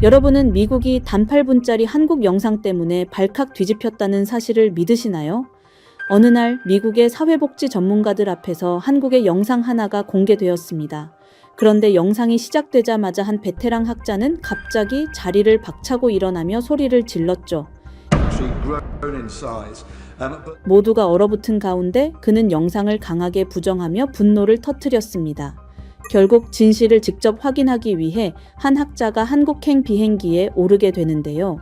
여러분은 미국이 단 8분짜리 한국 영상 때문에 발칵 뒤집혔다는 사실을 믿으시나요? 어느 날 미국의 사회복지 전문가들 앞에서 한국의 영상 하나가 공개되었습니다. 그런데 영상이 시작되자마자 한 베테랑 학자는 갑자기 자리를 박차고 일어나며 소리를 질렀죠. 모두가 얼어붙은 가운데 그는 영상을 강하게 부정하며 분노를 터뜨렸습니다. 결국 진실을 직접 확인하기 위해 한 학자가 한국행 비행기에 오르게 되는데요.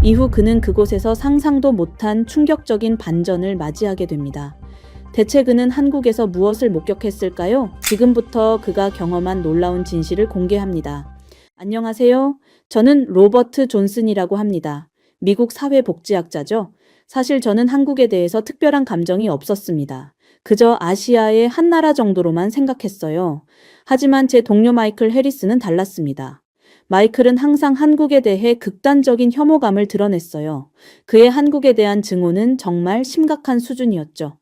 이후 그는 그곳에서 상상도 못한 충격적인 반전을 맞이하게 됩니다. 대체 그는 한국에서 무엇을 목격했을까요? 지금부터 그가 경험한 놀라운 진실을 공개합니다. 안녕하세요. 저는 로버트 존슨이라고 합니다. 미국 사회복지학자죠. 사실 저는 한국에 대해서 특별한 감정이 없었습니다. 그저 아시아의 한 나라 정도로만 생각했어요. 하지만 제 동료 마이클 해리스는 달랐습니다. 마이클은 항상 한국에 대해 극단적인 혐오감을 드러냈어요. 그의 한국에 대한 증오는 정말 심각한 수준이었죠.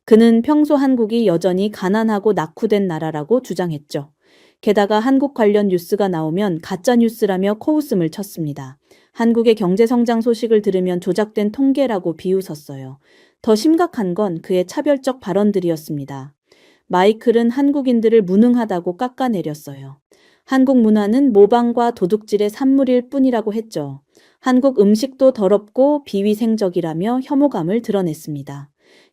그는 평소 한국이 여전히 가난하고 낙후된 나라라고 주장했죠. 게다가 한국 관련 뉴스가 나오면 가짜 뉴스라며 코웃음을 쳤습니다. 한국의 경제 성장 소식을 들으면 조작된 통계라고 비웃었어요. 더 심각한 건 그의 차별적 발언들이었습니다. 마이클은 한국인들을 무능하다고 깎아내렸어요. 한국 문화는 모방과 도둑질의 산물일 뿐이라고 했죠. 한국 음식도 더럽고 비위생적이라며 혐오감을 드러냈습니다.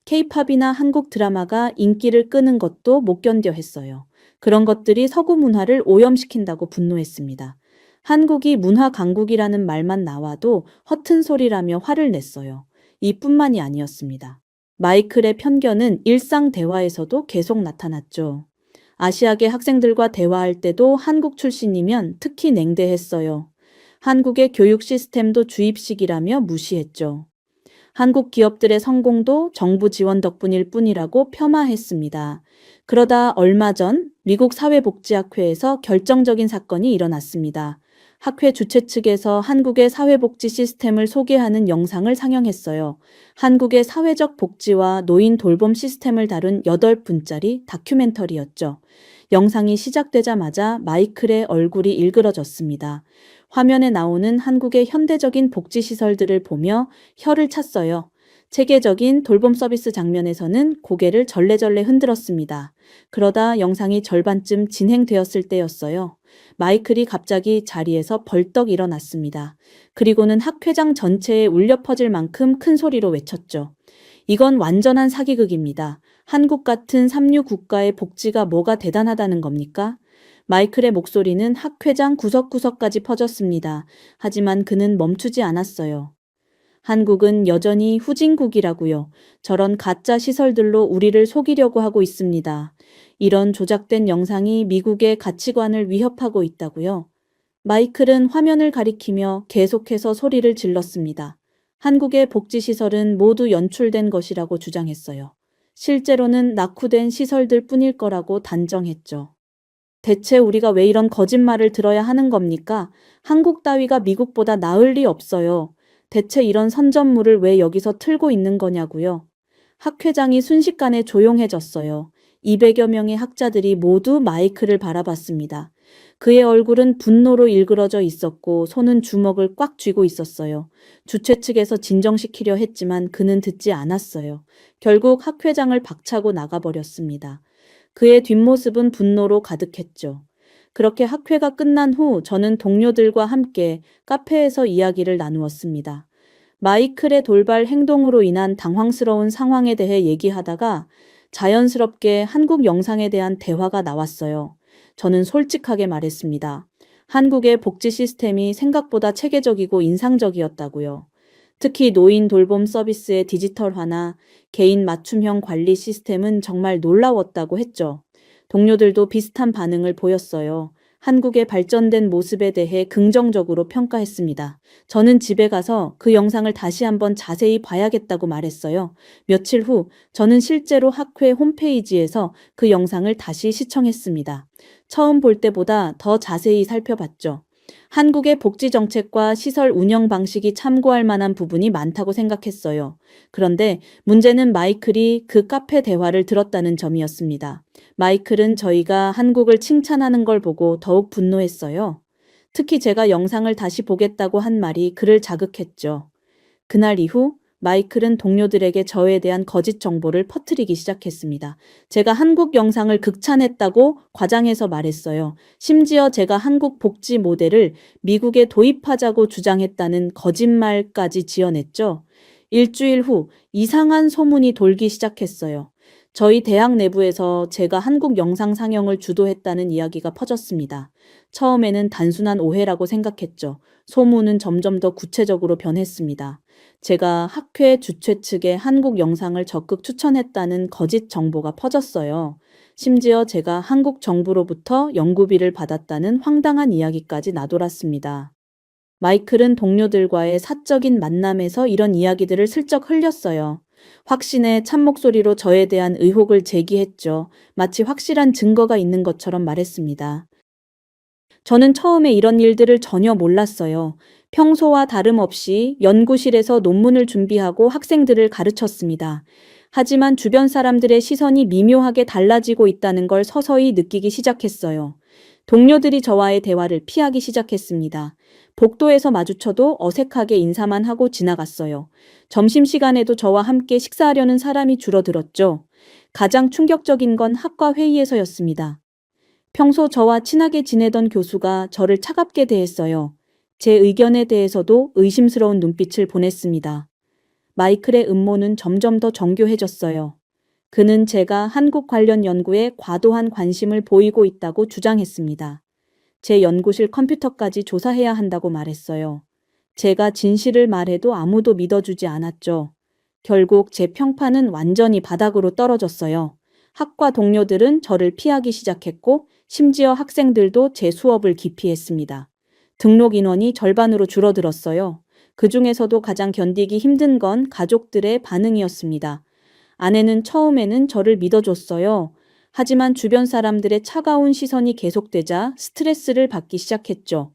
케이팝이나 한국 드라마가 인기를 끄는 것도 못 견뎌 했어요. 그런 것들이 서구 문화를 오염시킨다고 분노했습니다. 한국이 문화 강국이라는 말만 나와도 허튼 소리라며 화를 냈어요. 이뿐만이 아니었습니다. 마이클의 편견은 일상 대화에서도 계속 나타났죠. 아시아계 학생들과 대화할 때도 한국 출신이면 특히 냉대했어요. 한국의 교육 시스템도 주입식이라며 무시했죠. 한국 기업들의 성공도 정부 지원 덕분일 뿐이라고 폄하했습니다. 그러다 얼마 전 미국 사회복지학회에서 결정적인 사건이 일어났습니다. 학회 주최 측에서 한국의 사회복지 시스템을 소개하는 영상을 상영했어요. 한국의 사회적 복지와 노인 돌봄 시스템을 다룬 8분짜리 다큐멘터리였죠. 영상이 시작되자마자 마이클의 얼굴이 일그러졌습니다. 화면에 나오는 한국의 현대적인 복지시설들을 보며 혀를 찼어요. 체계적인 돌봄 서비스 장면에서는 고개를 절레절레 흔들었습니다. 그러다 영상이 절반쯤 진행되었을 때였어요. 마이클이 갑자기 자리에서 벌떡 일어났습니다. 그리고는 학회장 전체에 울려 퍼질 만큼 큰 소리로 외쳤죠. 이건 완전한 사기극입니다. 한국 같은 삼류 국가의 복지가 뭐가 대단하다는 겁니까? 마이클의 목소리는 학회장 구석구석까지 퍼졌습니다. 하지만 그는 멈추지 않았어요. 한국은 여전히 후진국이라고요. 저런 가짜 시설들로 우리를 속이려고 하고 있습니다. 이런 조작된 영상이 미국의 가치관을 위협하고 있다고요. 마이클은 화면을 가리키며 계속해서 소리를 질렀습니다. 한국의 복지시설은 모두 연출된 것이라고 주장했어요. 실제로는 낙후된 시설들 뿐일 거라고 단정했죠. 대체 우리가 왜 이런 거짓말을 들어야 하는 겁니까? 한국 따위가 미국보다 나을 리 없어요. 대체 이런 선전물을 왜 여기서 틀고 있는 거냐고요. 학회장이 순식간에 조용해졌어요. 200여 명의 학자들이 모두 마이클을 바라봤습니다. 그의 얼굴은 분노로 일그러져 있었고 손은 주먹을 꽉 쥐고 있었어요. 주최 측에서 진정시키려 했지만 그는 듣지 않았어요. 결국 학회장을 박차고 나가버렸습니다. 그의 뒷모습은 분노로 가득했죠. 그렇게 학회가 끝난 후 저는 동료들과 함께 카페에서 이야기를 나누었습니다. 마이클의 돌발 행동으로 인한 당황스러운 상황에 대해 얘기하다가 자연스럽게 한국 영상에 대한 대화가 나왔어요. 저는 솔직하게 말했습니다. 한국의 복지 시스템이 생각보다 체계적이고 인상적이었다고요. 특히 노인 돌봄 서비스의 디지털화나 개인 맞춤형 관리 시스템은 정말 놀라웠다고 했죠. 동료들도 비슷한 반응을 보였어요. 한국의 발전된 모습에 대해 긍정적으로 평가했습니다. 저는 집에 가서 그 영상을 다시 한번 자세히 봐야겠다고 말했어요. 며칠 후 저는 실제로 학회 홈페이지에서 그 영상을 다시 시청했습니다. 처음 볼 때보다 더 자세히 살펴봤죠. 한국의 복지 정책과 시설 운영 방식이 참고할 만한 부분이 많다고 생각했어요. 그런데 문제는 마이클이 그 카페 대화를 들었다는 점이었습니다. 마이클은 저희가 한국을 칭찬하는 걸 보고 더욱 분노했어요. 특히 제가 영상을 다시 보겠다고 한 말이 그를 자극했죠. 그날 이후 마이클은 동료들에게 저에 대한 거짓 정보를 퍼뜨리기 시작했습니다. 제가 한국 영상을 극찬했다고 과장해서 말했어요. 심지어 제가 한국 복지 모델을 미국에 도입하자고 주장했다는 거짓말까지 지어냈죠. 일주일 후 이상한 소문이 돌기 시작했어요. 저희 대학 내부에서 제가 한국 영상 상영을 주도했다는 이야기가 퍼졌습니다. 처음에는 단순한 오해라고 생각했죠. 소문은 점점 더 구체적으로 변했습니다. 제가 학회 주최 측에 한국 영상을 적극 추천했다는 거짓 정보가 퍼졌어요. 심지어 제가 한국 정부로부터 연구비를 받았다는 황당한 이야기까지 나돌았습니다. 마이클은 동료들과의 사적인 만남에서 이런 이야기들을 슬쩍 흘렸어요. 확신의 참목소리로 저에 대한 의혹을 제기했죠. 마치 확실한 증거가 있는 것처럼 말했습니다. 저는 처음에 이런 일들을 전혀 몰랐어요. 평소와 다름없이 연구실에서 논문을 준비하고 학생들을 가르쳤습니다. 하지만 주변 사람들의 시선이 미묘하게 달라지고 있다는 걸 서서히 느끼기 시작했어요. 동료들이 저와의 대화를 피하기 시작했습니다. 복도에서 마주쳐도 어색하게 인사만 하고 지나갔어요. 점심시간에도 저와 함께 식사하려는 사람이 줄어들었죠. 가장 충격적인 건 학과 회의에서였습니다. 평소 저와 친하게 지내던 교수가 저를 차갑게 대했어요. 제 의견에 대해서도 의심스러운 눈빛을 보냈습니다. 마이클의 음모는 점점 더 정교해졌어요. 그는 제가 한국 관련 연구에 과도한 관심을 보이고 있다고 주장했습니다. 제 연구실 컴퓨터까지 조사해야 한다고 말했어요. 제가 진실을 말해도 아무도 믿어주지 않았죠. 결국 제 평판은 완전히 바닥으로 떨어졌어요. 학과 동료들은 저를 피하기 시작했고, 심지어 학생들도 제 수업을 기피했습니다. 등록 인원이 절반으로 줄어들었어요. 그 중에서도 가장 견디기 힘든 건 가족들의 반응이었습니다. 아내는 처음에는 저를 믿어줬어요. 하지만 주변 사람들의 차가운 시선이 계속되자 스트레스를 받기 시작했죠.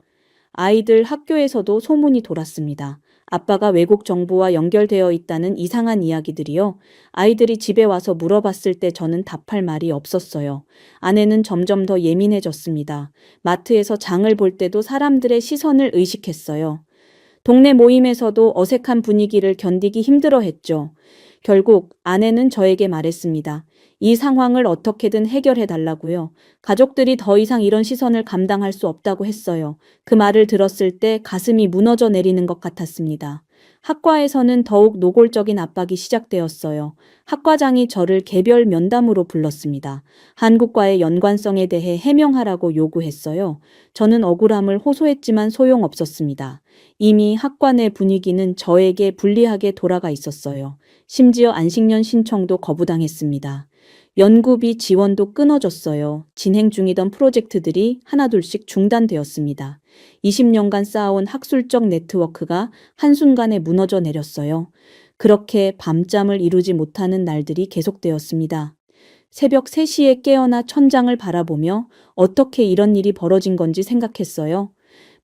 아이들 학교에서도 소문이 돌았습니다. 아빠가 외국 정부와 연결되어 있다는 이상한 이야기들이요. 아이들이 집에 와서 물어봤을 때 저는 답할 말이 없었어요. 아내는 점점 더 예민해졌습니다. 마트에서 장을 볼 때도 사람들의 시선을 의식했어요. 동네 모임에서도 어색한 분위기를 견디기 힘들어했죠. 결국 아내는 저에게 말했습니다. 이 상황을 어떻게든 해결해 달라고요. 가족들이 더 이상 이런 시선을 감당할 수 없다고 했어요. 그 말을 들었을 때 가슴이 무너져 내리는 것 같았습니다. 학과에서는 더욱 노골적인 압박이 시작되었어요. 학과장이 저를 개별 면담으로 불렀습니다. 한국과의 연관성에 대해 해명하라고 요구했어요. 저는 억울함을 호소했지만 소용없었습니다. 이미 학과 내 분위기는 저에게 불리하게 돌아가 있었어요. 심지어 안식년 신청도 거부당했습니다. 연구비 지원도 끊어졌어요. 진행 중이던 프로젝트들이 하나둘씩 중단되었습니다. 20년간 쌓아온 학술적 네트워크가 한순간에 무너져 내렸어요. 그렇게 밤잠을 이루지 못하는 날들이 계속되었습니다. 새벽 3시에 깨어나 천장을 바라보며 어떻게 이런 일이 벌어진 건지 생각했어요.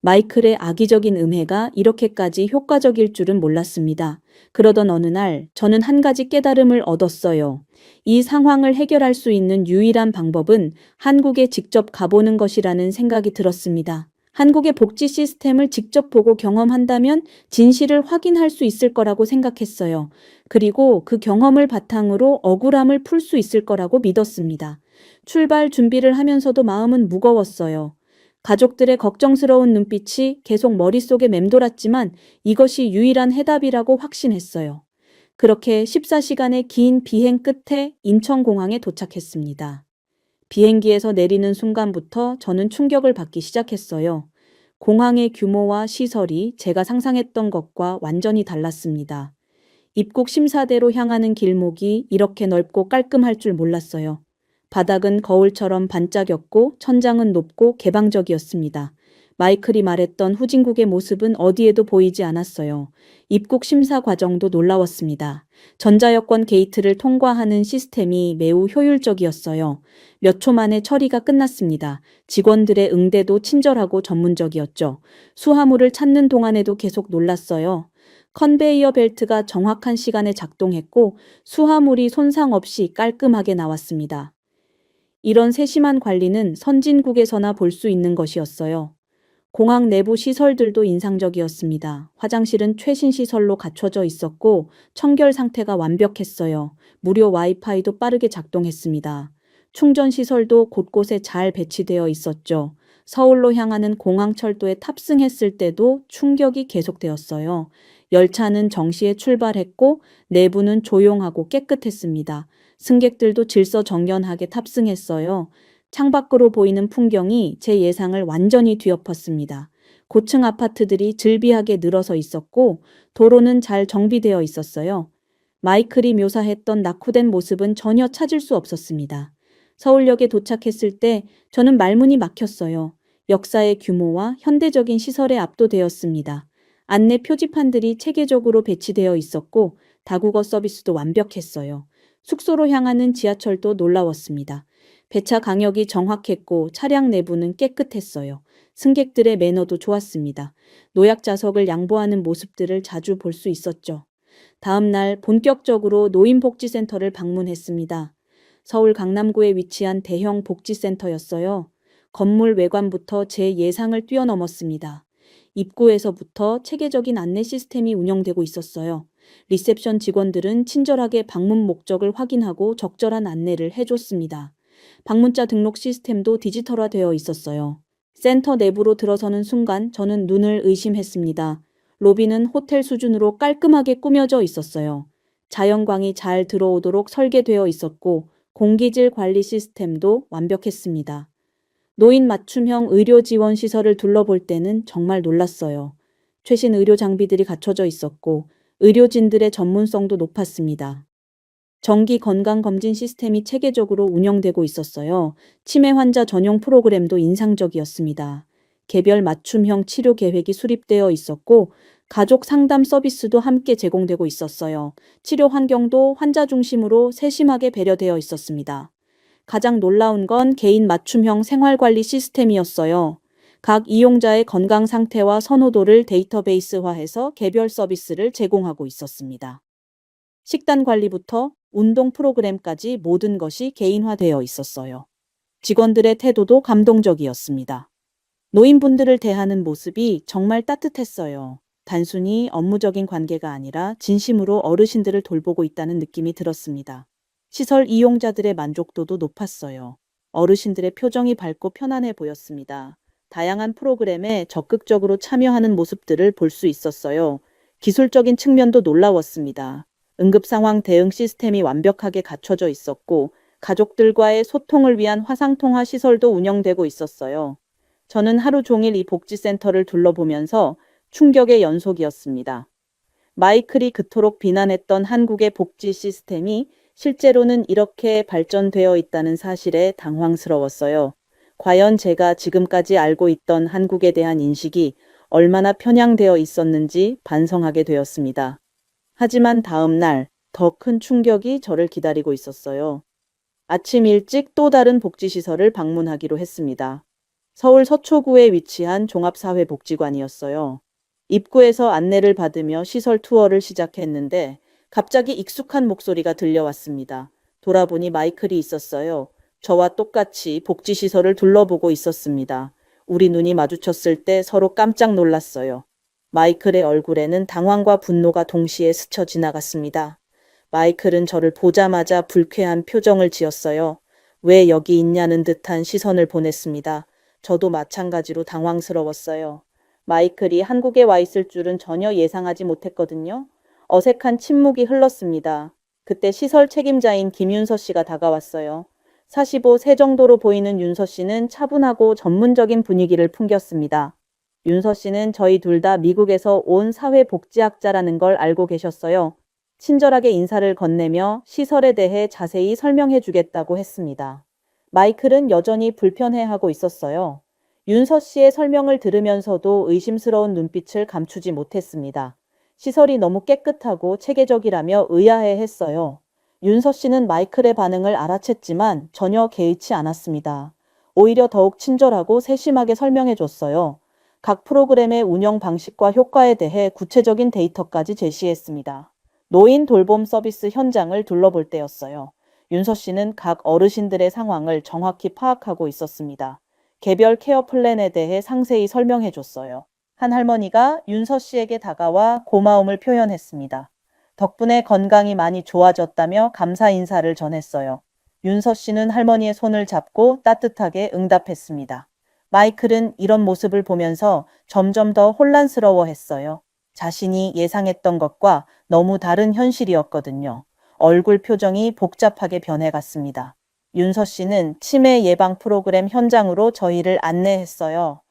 마이클의 악의적인 음해가 이렇게까지 효과적일 줄은 몰랐습니다. 그러던 어느 날 저는 한 가지 깨달음을 얻었어요. 이 상황을 해결할 수 있는 유일한 방법은 한국에 직접 가보는 것이라는 생각이 들었습니다. 한국의 복지 시스템을 직접 보고 경험한다면 진실을 확인할 수 있을 거라고 생각했어요. 그리고 그 경험을 바탕으로 억울함을 풀 수 있을 거라고 믿었습니다. 출발 준비를 하면서도 마음은 무거웠어요. 가족들의 걱정스러운 눈빛이 계속 머릿속에 맴돌았지만 이것이 유일한 해답이라고 확신했어요. 그렇게 14시간의 긴 비행 끝에 인천공항에 도착했습니다. 비행기에서 내리는 순간부터 저는 충격을 받기 시작했어요. 공항의 규모와 시설이 제가 상상했던 것과 완전히 달랐습니다. 입국 심사대로 향하는 길목이 이렇게 넓고 깔끔할 줄 몰랐어요. 바닥은 거울처럼 반짝였고 천장은 높고 개방적이었습니다. 마이클이 말했던 후진국의 모습은 어디에도 보이지 않았어요. 입국 심사 과정도 놀라웠습니다. 전자여권 게이트를 통과하는 시스템이 매우 효율적이었어요. 몇 초 만에 처리가 끝났습니다. 직원들의 응대도 친절하고 전문적이었죠. 수화물을 찾는 동안에도 계속 놀랐어요. 컨베이어 벨트가 정확한 시간에 작동했고 수화물이 손상 없이 깔끔하게 나왔습니다. 이런 세심한 관리는 선진국에서나 볼 수 있는 것이었어요. 공항 내부 시설들도 인상적이었습니다. 화장실은 최신 시설로 갖춰져 있었고 청결 상태가 완벽했어요. 무료 와이파이도 빠르게 작동했습니다. 충전 시설도 곳곳에 잘 배치되어 있었죠. 서울로 향하는 공항철도에 탑승했을 때도 충격이 계속되었어요. 열차는 정시에 출발했고 내부는 조용하고 깨끗했습니다. 승객들도 질서정연하게 탑승했어요. 창밖으로 보이는 풍경이 제 예상을 완전히 뒤엎었습니다. 고층 아파트들이 즐비하게 늘어서 있었고 도로는 잘 정비되어 있었어요. 마이클이 묘사했던 낙후된 모습은 전혀 찾을 수 없었습니다. 서울역에 도착했을 때 저는 말문이 막혔어요. 역사의 규모와 현대적인 시설에 압도되었습니다. 안내 표지판들이 체계적으로 배치되어 있었고 다국어 서비스도 완벽했어요. 숙소로 향하는 지하철도 놀라웠습니다. 배차 간격이 정확했고 차량 내부는 깨끗했어요. 승객들의 매너도 좋았습니다. 노약 좌석을 양보하는 모습들을 자주 볼 수 있었죠. 다음 날 본격적으로 노인복지센터를 방문했습니다. 서울 강남구에 위치한 대형 복지센터였어요. 건물 외관부터 제 예상을 뛰어넘었습니다. 입구에서부터 체계적인 안내 시스템이 운영되고 있었어요. 리셉션 직원들은 친절하게 방문 목적을 확인하고 적절한 안내를 해줬습니다. 방문자 등록 시스템도 디지털화되어 있었어요. 센터 내부로 들어서는 순간 저는 눈을 의심했습니다. 로비는 호텔 수준으로 깔끔하게 꾸며져 있었어요. 자연광이 잘 들어오도록 설계되어 있었고 공기질 관리 시스템도 완벽했습니다. 노인 맞춤형 의료 지원 시설을 둘러볼 때는 정말 놀랐어요. 최신 의료 장비들이 갖춰져 있었고 의료진들의 전문성도 높았습니다. 정기 건강검진 시스템이 체계적으로 운영되고 있었어요. 치매 환자 전용 프로그램도 인상적이었습니다. 개별 맞춤형 치료 계획이 수립되어 있었고 가족 상담 서비스도 함께 제공되고 있었어요. 치료 환경도 환자 중심으로 세심하게 배려되어 있었습니다. 가장 놀라운 건 개인 맞춤형 생활관리 시스템이었어요. 각 이용자의 건강 상태와 선호도를 데이터베이스화해서 개별 서비스를 제공하고 있었습니다. 식단 관리부터 운동 프로그램까지 모든 것이 개인화되어 있었어요. 직원들의 태도도 감동적이었습니다. 노인분들을 대하는 모습이 정말 따뜻했어요. 단순히 업무적인 관계가 아니라 진심으로 어르신들을 돌보고 있다는 느낌이 들었습니다. 시설 이용자들의 만족도도 높았어요. 어르신들의 표정이 밝고 편안해 보였습니다. 다양한 프로그램에 적극적으로 참여하는 모습들을 볼 수 있었어요. 기술적인 측면도 놀라웠습니다. 응급상황 대응 시스템이 완벽하게 갖춰져 있었고 가족들과의 소통을 위한 화상통화 시설도 운영되고 있었어요. 저는 하루 종일 이 복지센터를 둘러보면서 충격의 연속이었습니다. 마이클이 그토록 비난했던 한국의 복지 시스템이 실제로는 이렇게 발전되어 있다는 사실에 당황스러웠어요. 과연 제가 지금까지 알고 있던 한국에 대한 인식이 얼마나 편향되어 있었는지 반성하게 되었습니다. 하지만 다음 날 더 큰 충격이 저를 기다리고 있었어요. 아침 일찍 또 다른 복지시설을 방문하기로 했습니다. 서울 서초구에 위치한 종합사회복지관이었어요. 입구에서 안내를 받으며 시설 투어를 시작했는데 갑자기 익숙한 목소리가 들려왔습니다. 돌아보니 마이클이 있었어요. 저와 똑같이 복지시설을 둘러보고 있었습니다. 우리 눈이 마주쳤을 때 서로 깜짝 놀랐어요. 마이클의 얼굴에는 당황과 분노가 동시에 스쳐 지나갔습니다. 마이클은 저를 보자마자 불쾌한 표정을 지었어요. 왜 여기 있냐는 듯한 시선을 보냈습니다. 저도 마찬가지로 당황스러웠어요. 마이클이 한국에 와 있을 줄은 전혀 예상하지 못했거든요. 어색한 침묵이 흘렀습니다. 그때 시설 책임자인 김윤서 씨가 다가왔어요. 45세 정도로 보이는 윤서 씨는 차분하고 전문적인 분위기를 풍겼습니다. 윤서 씨는 저희 둘 다 미국에서 온 사회복지학자라는 걸 알고 계셨어요. 친절하게 인사를 건네며 시설에 대해 자세히 설명해 주겠다고 했습니다. 마이클은 여전히 불편해하고 있었어요. 윤서 씨의 설명을 들으면서도 의심스러운 눈빛을 감추지 못했습니다. 시설이 너무 깨끗하고 체계적이라며 의아해했어요. 윤서 씨는 마이클의 반응을 알아챘지만 전혀 개의치 않았습니다. 오히려 더욱 친절하고 세심하게 설명해 줬어요. 각 프로그램의 운영 방식과 효과에 대해 구체적인 데이터까지 제시했습니다. 노인 돌봄 서비스 현장을 둘러볼 때였어요. 윤서 씨는 각 어르신들의 상황을 정확히 파악하고 있었습니다. 개별 케어 플랜에 대해 상세히 설명해 줬어요. 한 할머니가 윤서 씨에게 다가와 고마움을 표현했습니다. 덕분에 건강이 많이 좋아졌다며 감사 인사를 전했어요. 윤서 씨는 할머니의 손을 잡고 따뜻하게 응답했습니다. 마이클은 이런 모습을 보면서 점점 더 혼란스러워했어요. 자신이 예상했던 것과 너무 다른 현실이었거든요. 얼굴 표정이 복잡하게 변해갔습니다. 윤서 씨는 치매 예방 프로그램 현장으로 저희를 안내했어요.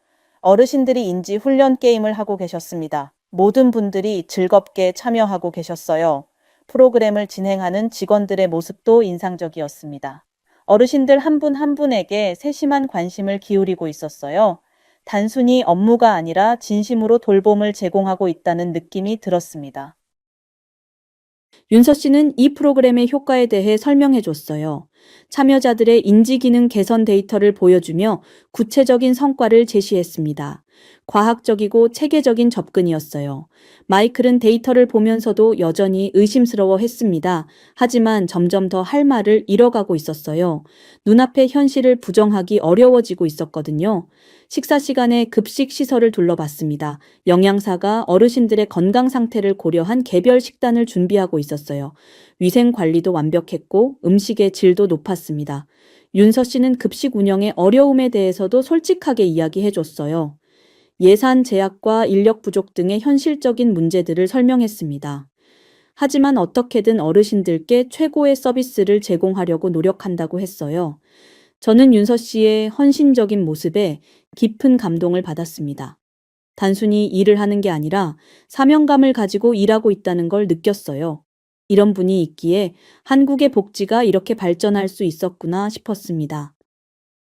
어르신들이 인지 훈련 게임을 하고 계셨습니다. 모든 분들이 즐겁게 참여하고 계셨어요. 프로그램을 진행하는 직원들의 모습도 인상적이었습니다. 어르신들 한 분 한 분에게 세심한 관심을 기울이고 있었어요. 단순히 업무가 아니라 진심으로 돌봄을 제공하고 있다는 느낌이 들었습니다. 윤서 씨는 이 프로그램의 효과에 대해 설명해 줬어요. 참여자들의 인지 기능 개선 데이터를 보여주며 구체적인 성과를 제시했습니다. 과학적이고 체계적인 접근이었어요. 마이클은 데이터를 보면서도 여전히 의심스러워 했습니다. 하지만 점점 더 할 말을 잃어가고 있었어요. 눈앞의 현실을 부정하기 어려워지고 있었거든요. 식사 시간에 급식 시설을 둘러봤습니다. 영양사가 어르신들의 건강 상태를 고려한 개별 식단을 준비하고 있었어요. 위생 관리도 완벽했고 음식의 질도 높았습니다. 윤서 씨는 급식 운영의 어려움에 대해서도 솔직하게 이야기해 줬어요. 예산 제약과 인력 부족 등의 현실적인 문제들을 설명했습니다. 하지만 어떻게든 어르신들께 최고의 서비스를 제공하려고 노력한다고 했어요. 저는 윤서 씨의 헌신적인 모습에 깊은 감동을 받았습니다. 단순히 일을 하는 게 아니라 사명감을 가지고 일하고 있다는 걸 느꼈어요. 이런 분이 있기에 한국의 복지가 이렇게 발전할 수 있었구나 싶었습니다.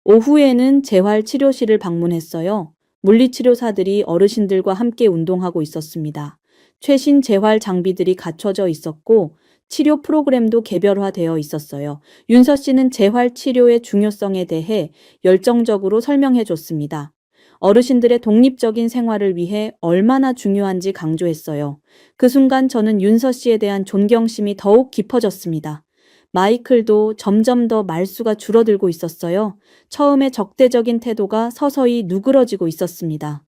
오후에는 재활치료실을 방문했어요. 물리치료사들이 어르신들과 함께 운동하고 있었습니다. 최신 재활 장비들이 갖춰져 있었고 치료 프로그램도 개별화되어 있었어요. 윤서 씨는 재활치료의 중요성에 대해 열정적으로 설명해 줬습니다. 어르신들의 독립적인 생활을 위해 얼마나 중요한지 강조했어요. 그 순간 저는 윤서 씨에 대한 존경심이 더욱 깊어졌습니다. 마이클도 점점 더 말수가 줄어들고 있었어요. 처음에 적대적인 태도가 서서히 누그러지고 있었습니다.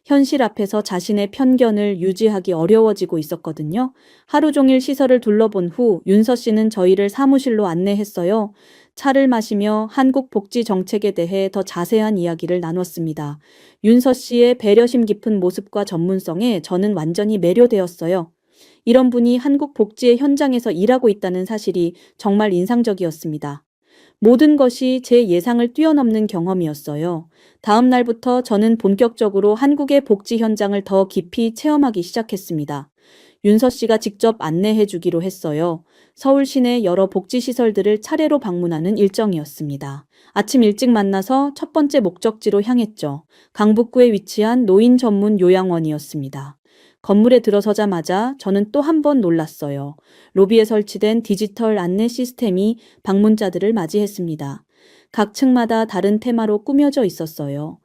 현실 앞에서 자신의 편견을 유지하기 어려워지고 있었거든요. 하루 종일 시설을 둘러본 후 윤서 씨는 저희를 사무실로 안내했어요. 차를 마시며 한국 복지 정책에 대해 더 자세한 이야기를 나눴습니다. 윤서 씨의 배려심 깊은 모습과 전문성에 저는 완전히 매료되었어요. 이런 분이 한국 복지의 현장에서 일하고 있다는 사실이 정말 인상적이었습니다. 모든 것이 제 예상을 뛰어넘는 경험이었어요. 다음 날부터 저는 본격적으로 한국의 복지 현장을 더 깊이 체험하기 시작했습니다. 윤서 씨가 직접 안내해 주기로 했어요. 서울 시내 여러 복지시설들을 차례로 방문하는 일정이었습니다. 아침 일찍 만나서 첫 번째 목적지로 향했죠. 강북구에 위치한 노인 전문 요양원이었습니다. 건물에 들어서자마자 저는 또 한 번 놀랐어요. 로비에 설치된 디지털 안내 시스템이 방문자들을 맞이했습니다. 각 층마다 다른 테마로 꾸며져 있었어요.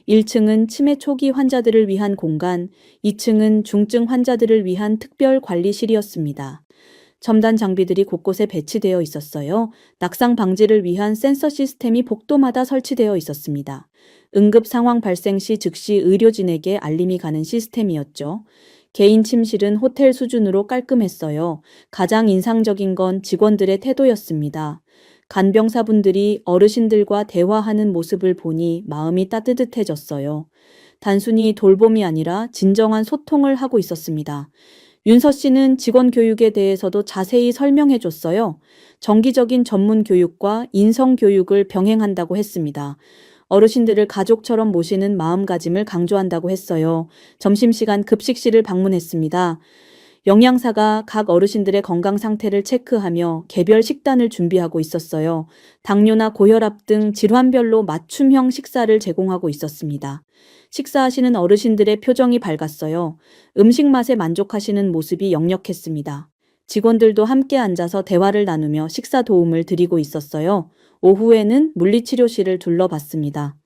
1층은 치매 초기 환자들을 위한 공간, 2층은 중증 환자들을 위한 특별 관리실이었습니다. 첨단 장비들이 곳곳에 배치되어 있었어요. 낙상 방지를 위한 센서 시스템이 복도마다 설치되어 있었습니다. 응급 상황 발생 시 즉시 의료진에게 알림이 가는 시스템이었죠. 개인 침실은 호텔 수준으로 깔끔했어요. 가장 인상적인 건 직원들의 태도였습니다. 간병사분들이 어르신들과 대화하는 모습을 보니 마음이 따뜻해졌어요. 단순히 돌봄이 아니라 진정한 소통을 하고 있었습니다. 윤서 씨는 직원 교육에 대해서도 자세히 설명해 줬어요. 정기적인 전문 교육과 인성 교육을 병행한다고 했습니다. 어르신들을 가족처럼 모시는 마음가짐을 강조한다고 했어요. 점심시간 급식실을 방문했습니다. 영양사가 각 어르신들의 건강 상태를 체크하며 개별 식단을 준비하고 있었어요. 당뇨나 고혈압 등 질환별로 맞춤형 식사를 제공하고 있었습니다. 식사하시는 어르신들의 표정이 밝았어요. 음식 맛에 만족하시는 모습이 역력했습니다. 직원들도 함께 앉아서 대화를 나누며 식사 도움을 드리고 있었어요. 오후에는 물리치료실을 둘러봤습니다.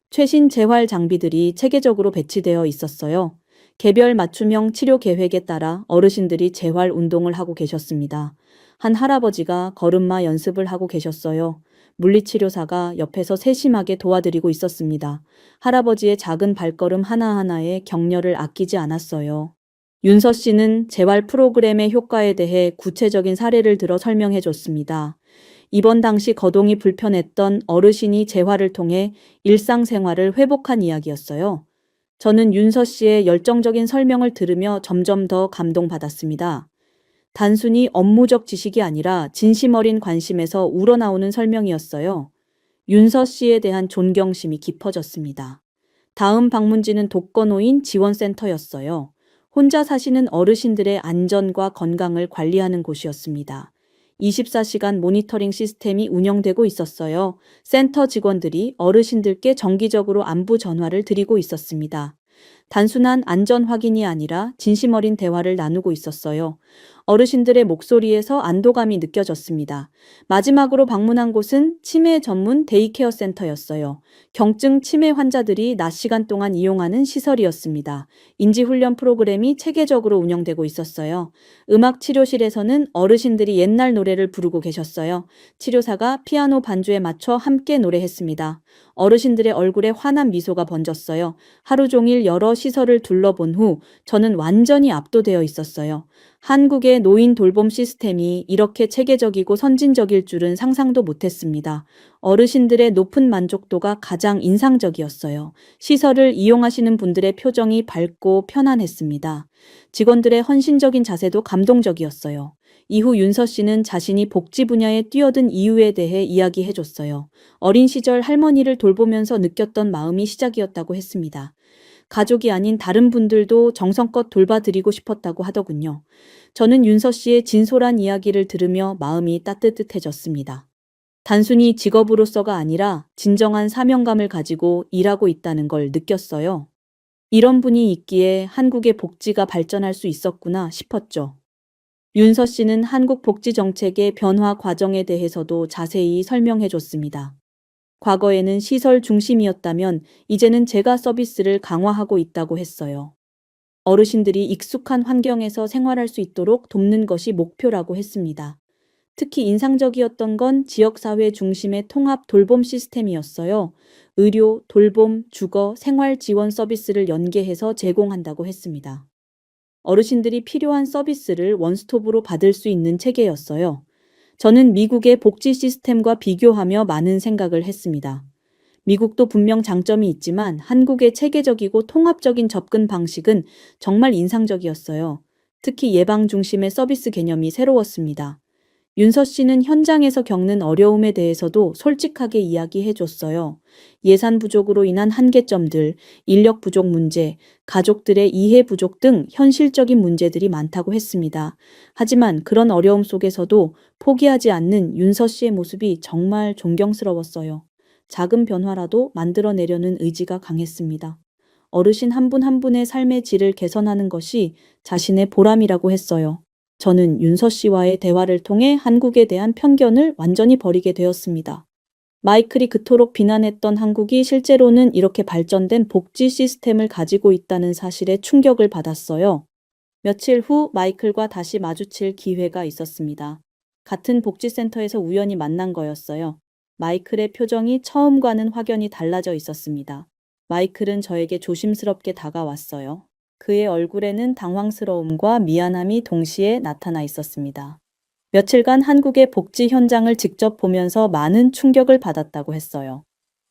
최신 재활 장비들이 체계적으로 배치되어 있었어요. 개별 맞춤형 치료 계획에 따라 어르신들이 재활 운동을 하고 계셨습니다. 한 할아버지가 걸음마 연습을 하고 계셨어요. 물리치료사가 옆에서 세심하게 도와드리고 있었습니다. 할아버지의 작은 발걸음 하나하나에 격려를 아끼지 않았어요. 윤서 씨는 재활 프로그램의 효과에 대해 구체적인 사례를 들어 설명해 줬습니다. 입원 당시 거동이 불편했던 어르신이 재활을 통해 일상생활을 회복한 이야기였어요. 저는 윤서 씨의 열정적인 설명을 들으며 점점 더 감동받았습니다. 단순히 업무적 지식이 아니라 진심 어린 관심에서 우러나오는 설명이었어요. 윤서 씨에 대한 존경심이 깊어졌습니다. 다음 방문지는 독거노인 지원센터였어요. 혼자 사시는 어르신들의 안전과 건강을 관리하는 곳이었습니다. 24시간 모니터링 시스템이 운영되고 있었어요. 센터 직원들이 어르신들께 정기적으로 안부 전화를 드리고 있었습니다. 단순한 안전 확인이 아니라 진심 어린 대화를 나누고 있었어요. 어르신들의 목소리에서 안도감이 느껴졌습니다. 마지막으로 방문한 곳은 치매 전문 데이케어 센터였어요. 경증 치매 환자들이 낮 시간 동안 이용하는 시설이었습니다. 인지훈련 프로그램이 체계적으로 운영되고 있었어요. 음악 치료실에서는 어르신들이 옛날 노래를 부르고 계셨어요. 치료사가 피아노 반주에 맞춰 함께 노래했습니다. 어르신들의 얼굴에 환한 미소가 번졌어요. 하루 종일 여러 시설을 둘러본 후 저는 완전히 압도되어 있었어요. 한국의 노인 돌봄 시스템이 이렇게 체계적이고 선진적일 줄은 상상도 못했습니다. 어르신들의 높은 만족도가 가장 인상적이었어요. 시설을 이용하시는 분들의 표정이 밝고 편안했습니다. 직원들의 헌신적인 자세도 감동적이었어요. 이후 윤서 씨는 자신이 복지 분야에 뛰어든 이유에 대해 이야기해줬어요. 어린 시절 할머니를 돌보면서 느꼈던 마음이 시작이었다고 했습니다. 가족이 아닌 다른 분들도 정성껏 돌봐드리고 싶었다고 하더군요. 저는 윤서 씨의 진솔한 이야기를 들으며 마음이 따뜻해졌습니다. 단순히 직업으로서가 아니라 진정한 사명감을 가지고 일하고 있다는 걸 느꼈어요. 이런 분이 있기에 한국의 복지가 발전할 수 있었구나 싶었죠. 윤서 씨는 한국 복지 정책의 변화 과정에 대해서도 자세히 설명해 줬습니다. 과거에는 시설 중심이었다면 이제는 제가 서비스를 강화하고 있다고 했어요. 어르신들이 익숙한 환경에서 생활할 수 있도록 돕는 것이 목표라고 했습니다. 특히 인상적이었던 건 지역사회 중심의 통합 돌봄 시스템이었어요. 의료, 돌봄, 주거, 생활 지원 서비스를 연계해서 제공한다고 했습니다. 어르신들이 필요한 서비스를 원스톱으로 받을 수 있는 체계였어요. 저는 미국의 복지 시스템과 비교하며 많은 생각을 했습니다. 미국도 분명 장점이 있지만 한국의 체계적이고 통합적인 접근 방식은 정말 인상적이었어요. 특히 예방 중심의 서비스 개념이 새로웠습니다. 윤서 씨는 현장에서 겪는 어려움에 대해서도 솔직하게 이야기해 줬어요. 예산 부족으로 인한 한계점들, 인력 부족 문제, 가족들의 이해 부족 등 현실적인 문제들이 많다고 했습니다. 하지만 그런 어려움 속에서도 포기하지 않는 윤서 씨의 모습이 정말 존경스러웠어요. 작은 변화라도 만들어내려는 의지가 강했습니다. 어르신 한 분 한 분의 삶의 질을 개선하는 것이 자신의 보람이라고 했어요. 저는 윤서 씨와의 대화를 통해 한국에 대한 편견을 완전히 버리게 되었습니다. 마이클이 그토록 비난했던 한국이 실제로는 이렇게 발전된 복지 시스템을 가지고 있다는 사실에 충격을 받았어요. 며칠 후 마이클과 다시 마주칠 기회가 있었습니다. 같은 복지센터에서 우연히 만난 거였어요. 마이클의 표정이 처음과는 확연히 달라져 있었습니다. 마이클은 저에게 조심스럽게 다가왔어요. 그의 얼굴에는 당황스러움과 미안함이 동시에 나타나 있었습니다. 며칠간 한국의 복지 현장을 직접 보면서 많은 충격을 받았다고 했어요.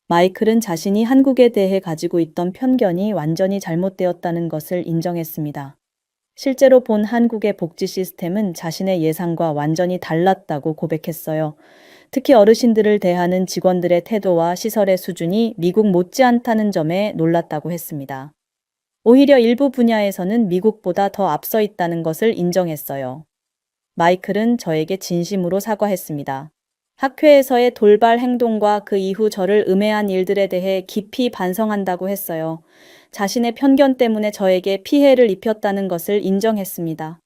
마이클은 자신이 한국에 대해 가지고 있던 편견이 완전히 잘못되었다는 것을 인정했습니다. 실제로 본 한국의 복지 시스템은 자신의 예상과 완전히 달랐다고 고백했어요. 특히 어르신들을 대하는 직원들의 태도와 시설의 수준이 미국 못지않다는 점에 놀랐다고 했습니다. 오히려 일부 분야에서는 미국보다 더 앞서 있다는 것을 인정했어요. 마이클은 저에게 진심으로 사과했습니다. 학회에서의 돌발 행동과 그 이후 저를 음해한 일들에 대해 깊이 반성한다고 했어요. 자신의 편견 때문에 저에게 피해를 입혔다는 것을 인정했습니다.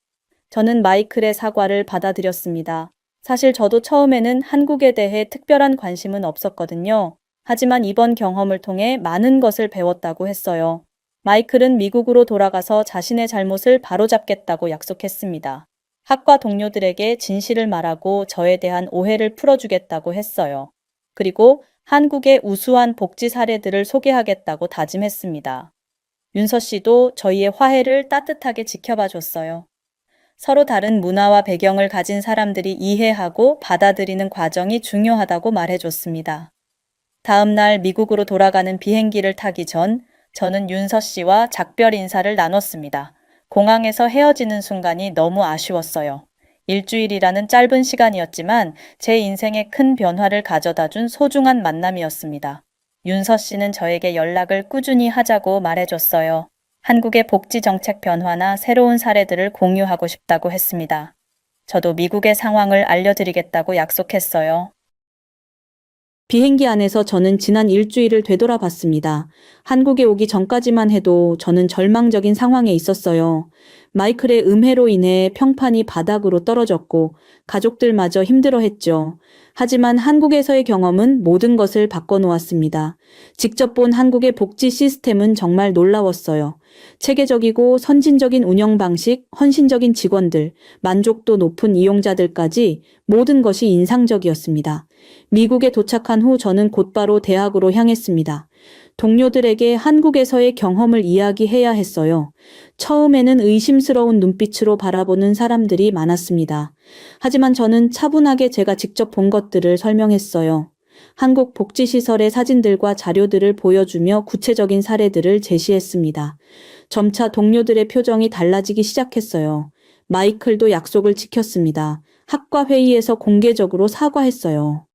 저는 마이클의 사과를 받아들였습니다. 사실 저도 처음에는 한국에 대해 특별한 관심은 없었거든요. 하지만 이번 경험을 통해 많은 것을 배웠다고 했어요. 마이클은 미국으로 돌아가서 자신의 잘못을 바로잡겠다고 약속했습니다. 학과 동료들에게 진실을 말하고 저에 대한 오해를 풀어주겠다고 했어요. 그리고 한국의 우수한 복지 사례들을 소개하겠다고 다짐했습니다. 윤서 씨도 저희의 화해를 따뜻하게 지켜봐 줬어요. 서로 다른 문화와 배경을 가진 사람들이 이해하고 받아들이는 과정이 중요하다고 말해줬습니다. 다음 날 미국으로 돌아가는 비행기를 타기 전 저는 윤서 씨와 작별 인사를 나눴습니다. 공항에서 헤어지는 순간이 너무 아쉬웠어요. 일주일이라는 짧은 시간이었지만 제 인생에 큰 변화를 가져다 준 소중한 만남이었습니다. 윤서 씨는 저에게 연락을 꾸준히 하자고 말해줬어요. 한국의 복지 정책 변화나 새로운 사례들을 공유하고 싶다고 했습니다. 저도 미국의 상황을 알려드리겠다고 약속했어요. 비행기 안에서 저는 지난 일주일을 되돌아봤습니다. 한국에 오기 전까지만 해도 저는 절망적인 상황에 있었어요. 마이클의 음해로 인해 평판이 바닥으로 떨어졌고 가족들마저 힘들어했죠. 하지만 한국에서의 경험은 모든 것을 바꿔놓았습니다. 직접 본 한국의 복지 시스템은 정말 놀라웠어요. 체계적이고 선진적인 운영 방식, 헌신적인 직원들, 만족도 높은 이용자들까지 모든 것이 인상적이었습니다. 미국에 도착한 후 저는 곧바로 대학으로 향했습니다. 동료들에게 한국에서의 경험을 이야기해야 했어요. 처음에는 의심스러운 눈빛으로 바라보는 사람들이 많았습니다. 하지만 저는 차분하게 제가 직접 본 것들을 설명했어요. 한국 복지시설의 사진들과 자료들을 보여주며 구체적인 사례들을 제시했습니다. 점차 동료들의 표정이 달라지기 시작했어요. 마이클도 약속을 지켰습니다. 학과 회의에서 공개적으로 사과했어요.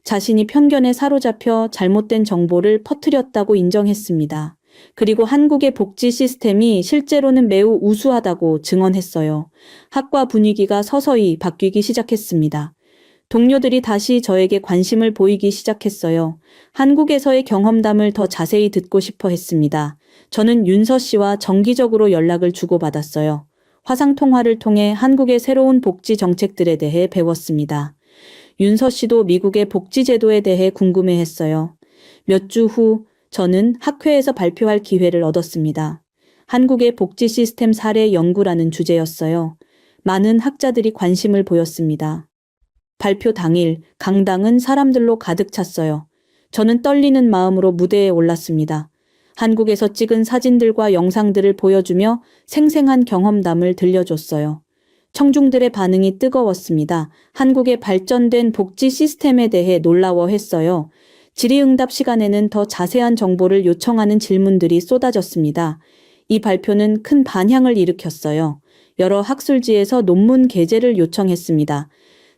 자신이 편견에 사로잡혀 잘못된 정보를 퍼뜨렸다고 인정했습니다. 그리고 한국의 복지 시스템이 실제로는 매우 우수하다고 증언했어요. 학과 분위기가 서서히 바뀌기 시작했습니다. 동료들이 다시 저에게 관심을 보이기 시작했어요. 한국에서의 경험담을 더 자세히 듣고 싶어 했습니다. 저는 윤서 씨와 정기적으로 연락을 주고받았어요. 화상통화를 통해 한국의 새로운 복지 정책들에 대해 배웠습니다. 윤서 씨도 미국의 복지 제도에 대해 궁금해했어요. 몇 주 후 저는 학회에서 발표할 기회를 얻었습니다. 한국의 복지 시스템 사례 연구라는 주제였어요. 많은 학자들이 관심을 보였습니다. 발표 당일 강당은 사람들로 가득 찼어요. 저는 떨리는 마음으로 무대에 올랐습니다. 한국에서 찍은 사진들과 영상들을 보여주며 생생한 경험담을 들려줬어요. 청중들의 반응이 뜨거웠습니다. 한국의 발전된 복지 시스템에 대해 놀라워했어요. 질의응답 시간에는 더 자세한 정보를 요청하는 질문들이 쏟아졌습니다. 이 발표는 큰 반향을 일으켰어요. 여러 학술지에서 논문 게재를 요청했습니다.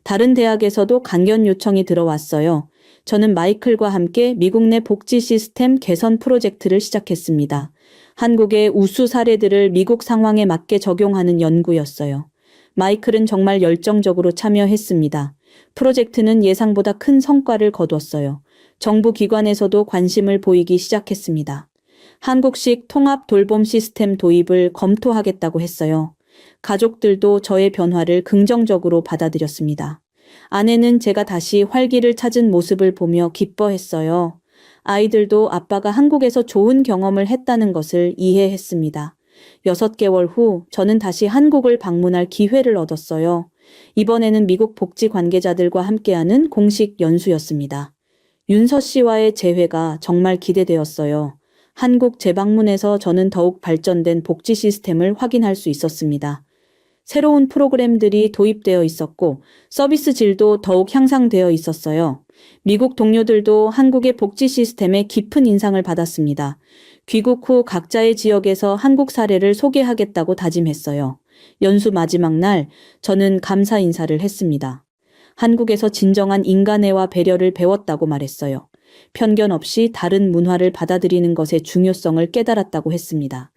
다른 대학에서도 강연 요청이 들어왔어요. 저는 마이클과 함께 미국 내 복지 시스템 개선 프로젝트를 시작했습니다. 한국의 우수 사례들을 미국 상황에 맞게 적용하는 연구였어요. 마이클은 정말 열정적으로 참여했습니다. 프로젝트는 예상보다 큰 성과를 거뒀어요. 정부 기관에서도 관심을 보이기 시작했습니다. 한국식 통합 돌봄 시스템 도입을 검토하겠다고 했어요. 가족들도 저의 변화를 긍정적으로 받아들였습니다. 아내는 제가 다시 활기를 찾은 모습을 보며 기뻐했어요. 아이들도 아빠가 한국에서 좋은 경험을 했다는 것을 이해했습니다. 6개월 후 저는 다시 한국을 방문할 기회를 얻었어요. 이번에는 미국 복지 관계자들과 함께하는 공식 연수였습니다. 윤서 씨와의 재회가 정말 기대되었어요. 한국 재방문에서 저는 더욱 발전된 복지 시스템을 확인할 수 있었습니다. 새로운 프로그램들이 도입되어 있었고 서비스 질도 더욱 향상되어 있었어요. 미국 동료들도 한국의 복지 시스템에 깊은 인상을 받았습니다. 귀국 후 각자의 지역에서 한국 사례를 소개하겠다고 다짐했어요. 연수 마지막 날 저는 감사 인사를 했습니다. 한국에서 진정한 인간애와 배려를 배웠다고 말했어요. 편견 없이 다른 문화를 받아들이는 것의 중요성을 깨달았다고 했습니다.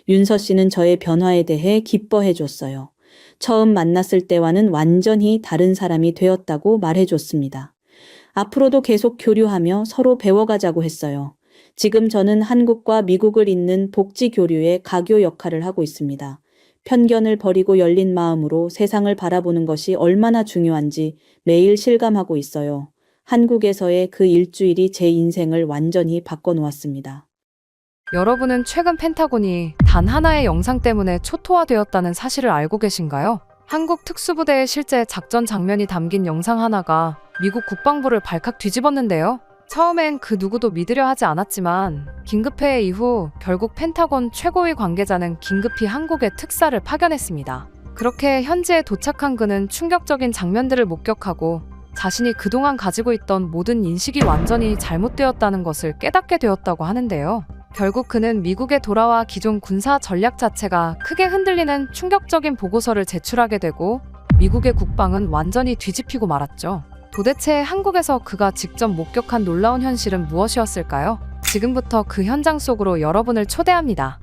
윤서 씨는 저의 변화에 대해 기뻐해 줬어요. 처음 만났을 때와는 완전히 다른 사람이 되었다고 말해 줬습니다. 앞으로도 계속 교류하며 서로 배워가자고 했어요. 지금 저는 한국과 미국을 잇는 복지 교류의 가교 역할을 하고 있습니다. 편견을 버리고 열린 마음으로 세상을 바라보는 것이 얼마나 중요한지 매일 실감하고 있어요. 한국에서의 그 일주일이 제 인생을 완전히 바꿔놓았습니다. 여러분은 최근 펜타곤이 단 하나의 영상 때문에 초토화되었다는 사실을 알고 계신가요? 한국 특수부대의 실제 작전 장면이 담긴 영상 하나가 미국 국방부를 발칵 뒤집었는데요. 처음엔 그 누구도 믿으려 하지 않았지만 긴급회의 이후 결국 펜타곤 최고위 관계자는 긴급히 한국에 특사를 파견했습니다. 그렇게 현지에 도착한 그는 충격적인 장면들을 목격하고 자신이 그동안 가지고 있던 모든 인식이 완전히 잘못되었다는 것을 깨닫게 되었다고 하는데요. 결국 그는 미국에 돌아와 기존 군사 전략 자체가 크게 흔들리는 충격적인 보고서를 제출하게 되고 미국의 국방은 완전히 뒤집히고 말았죠. 도대체 한국에서 그가 직접 목격한 놀라운 현실은 무엇이었을까요? 지금부터 그 현장 속으로 여러분을 초대합니다.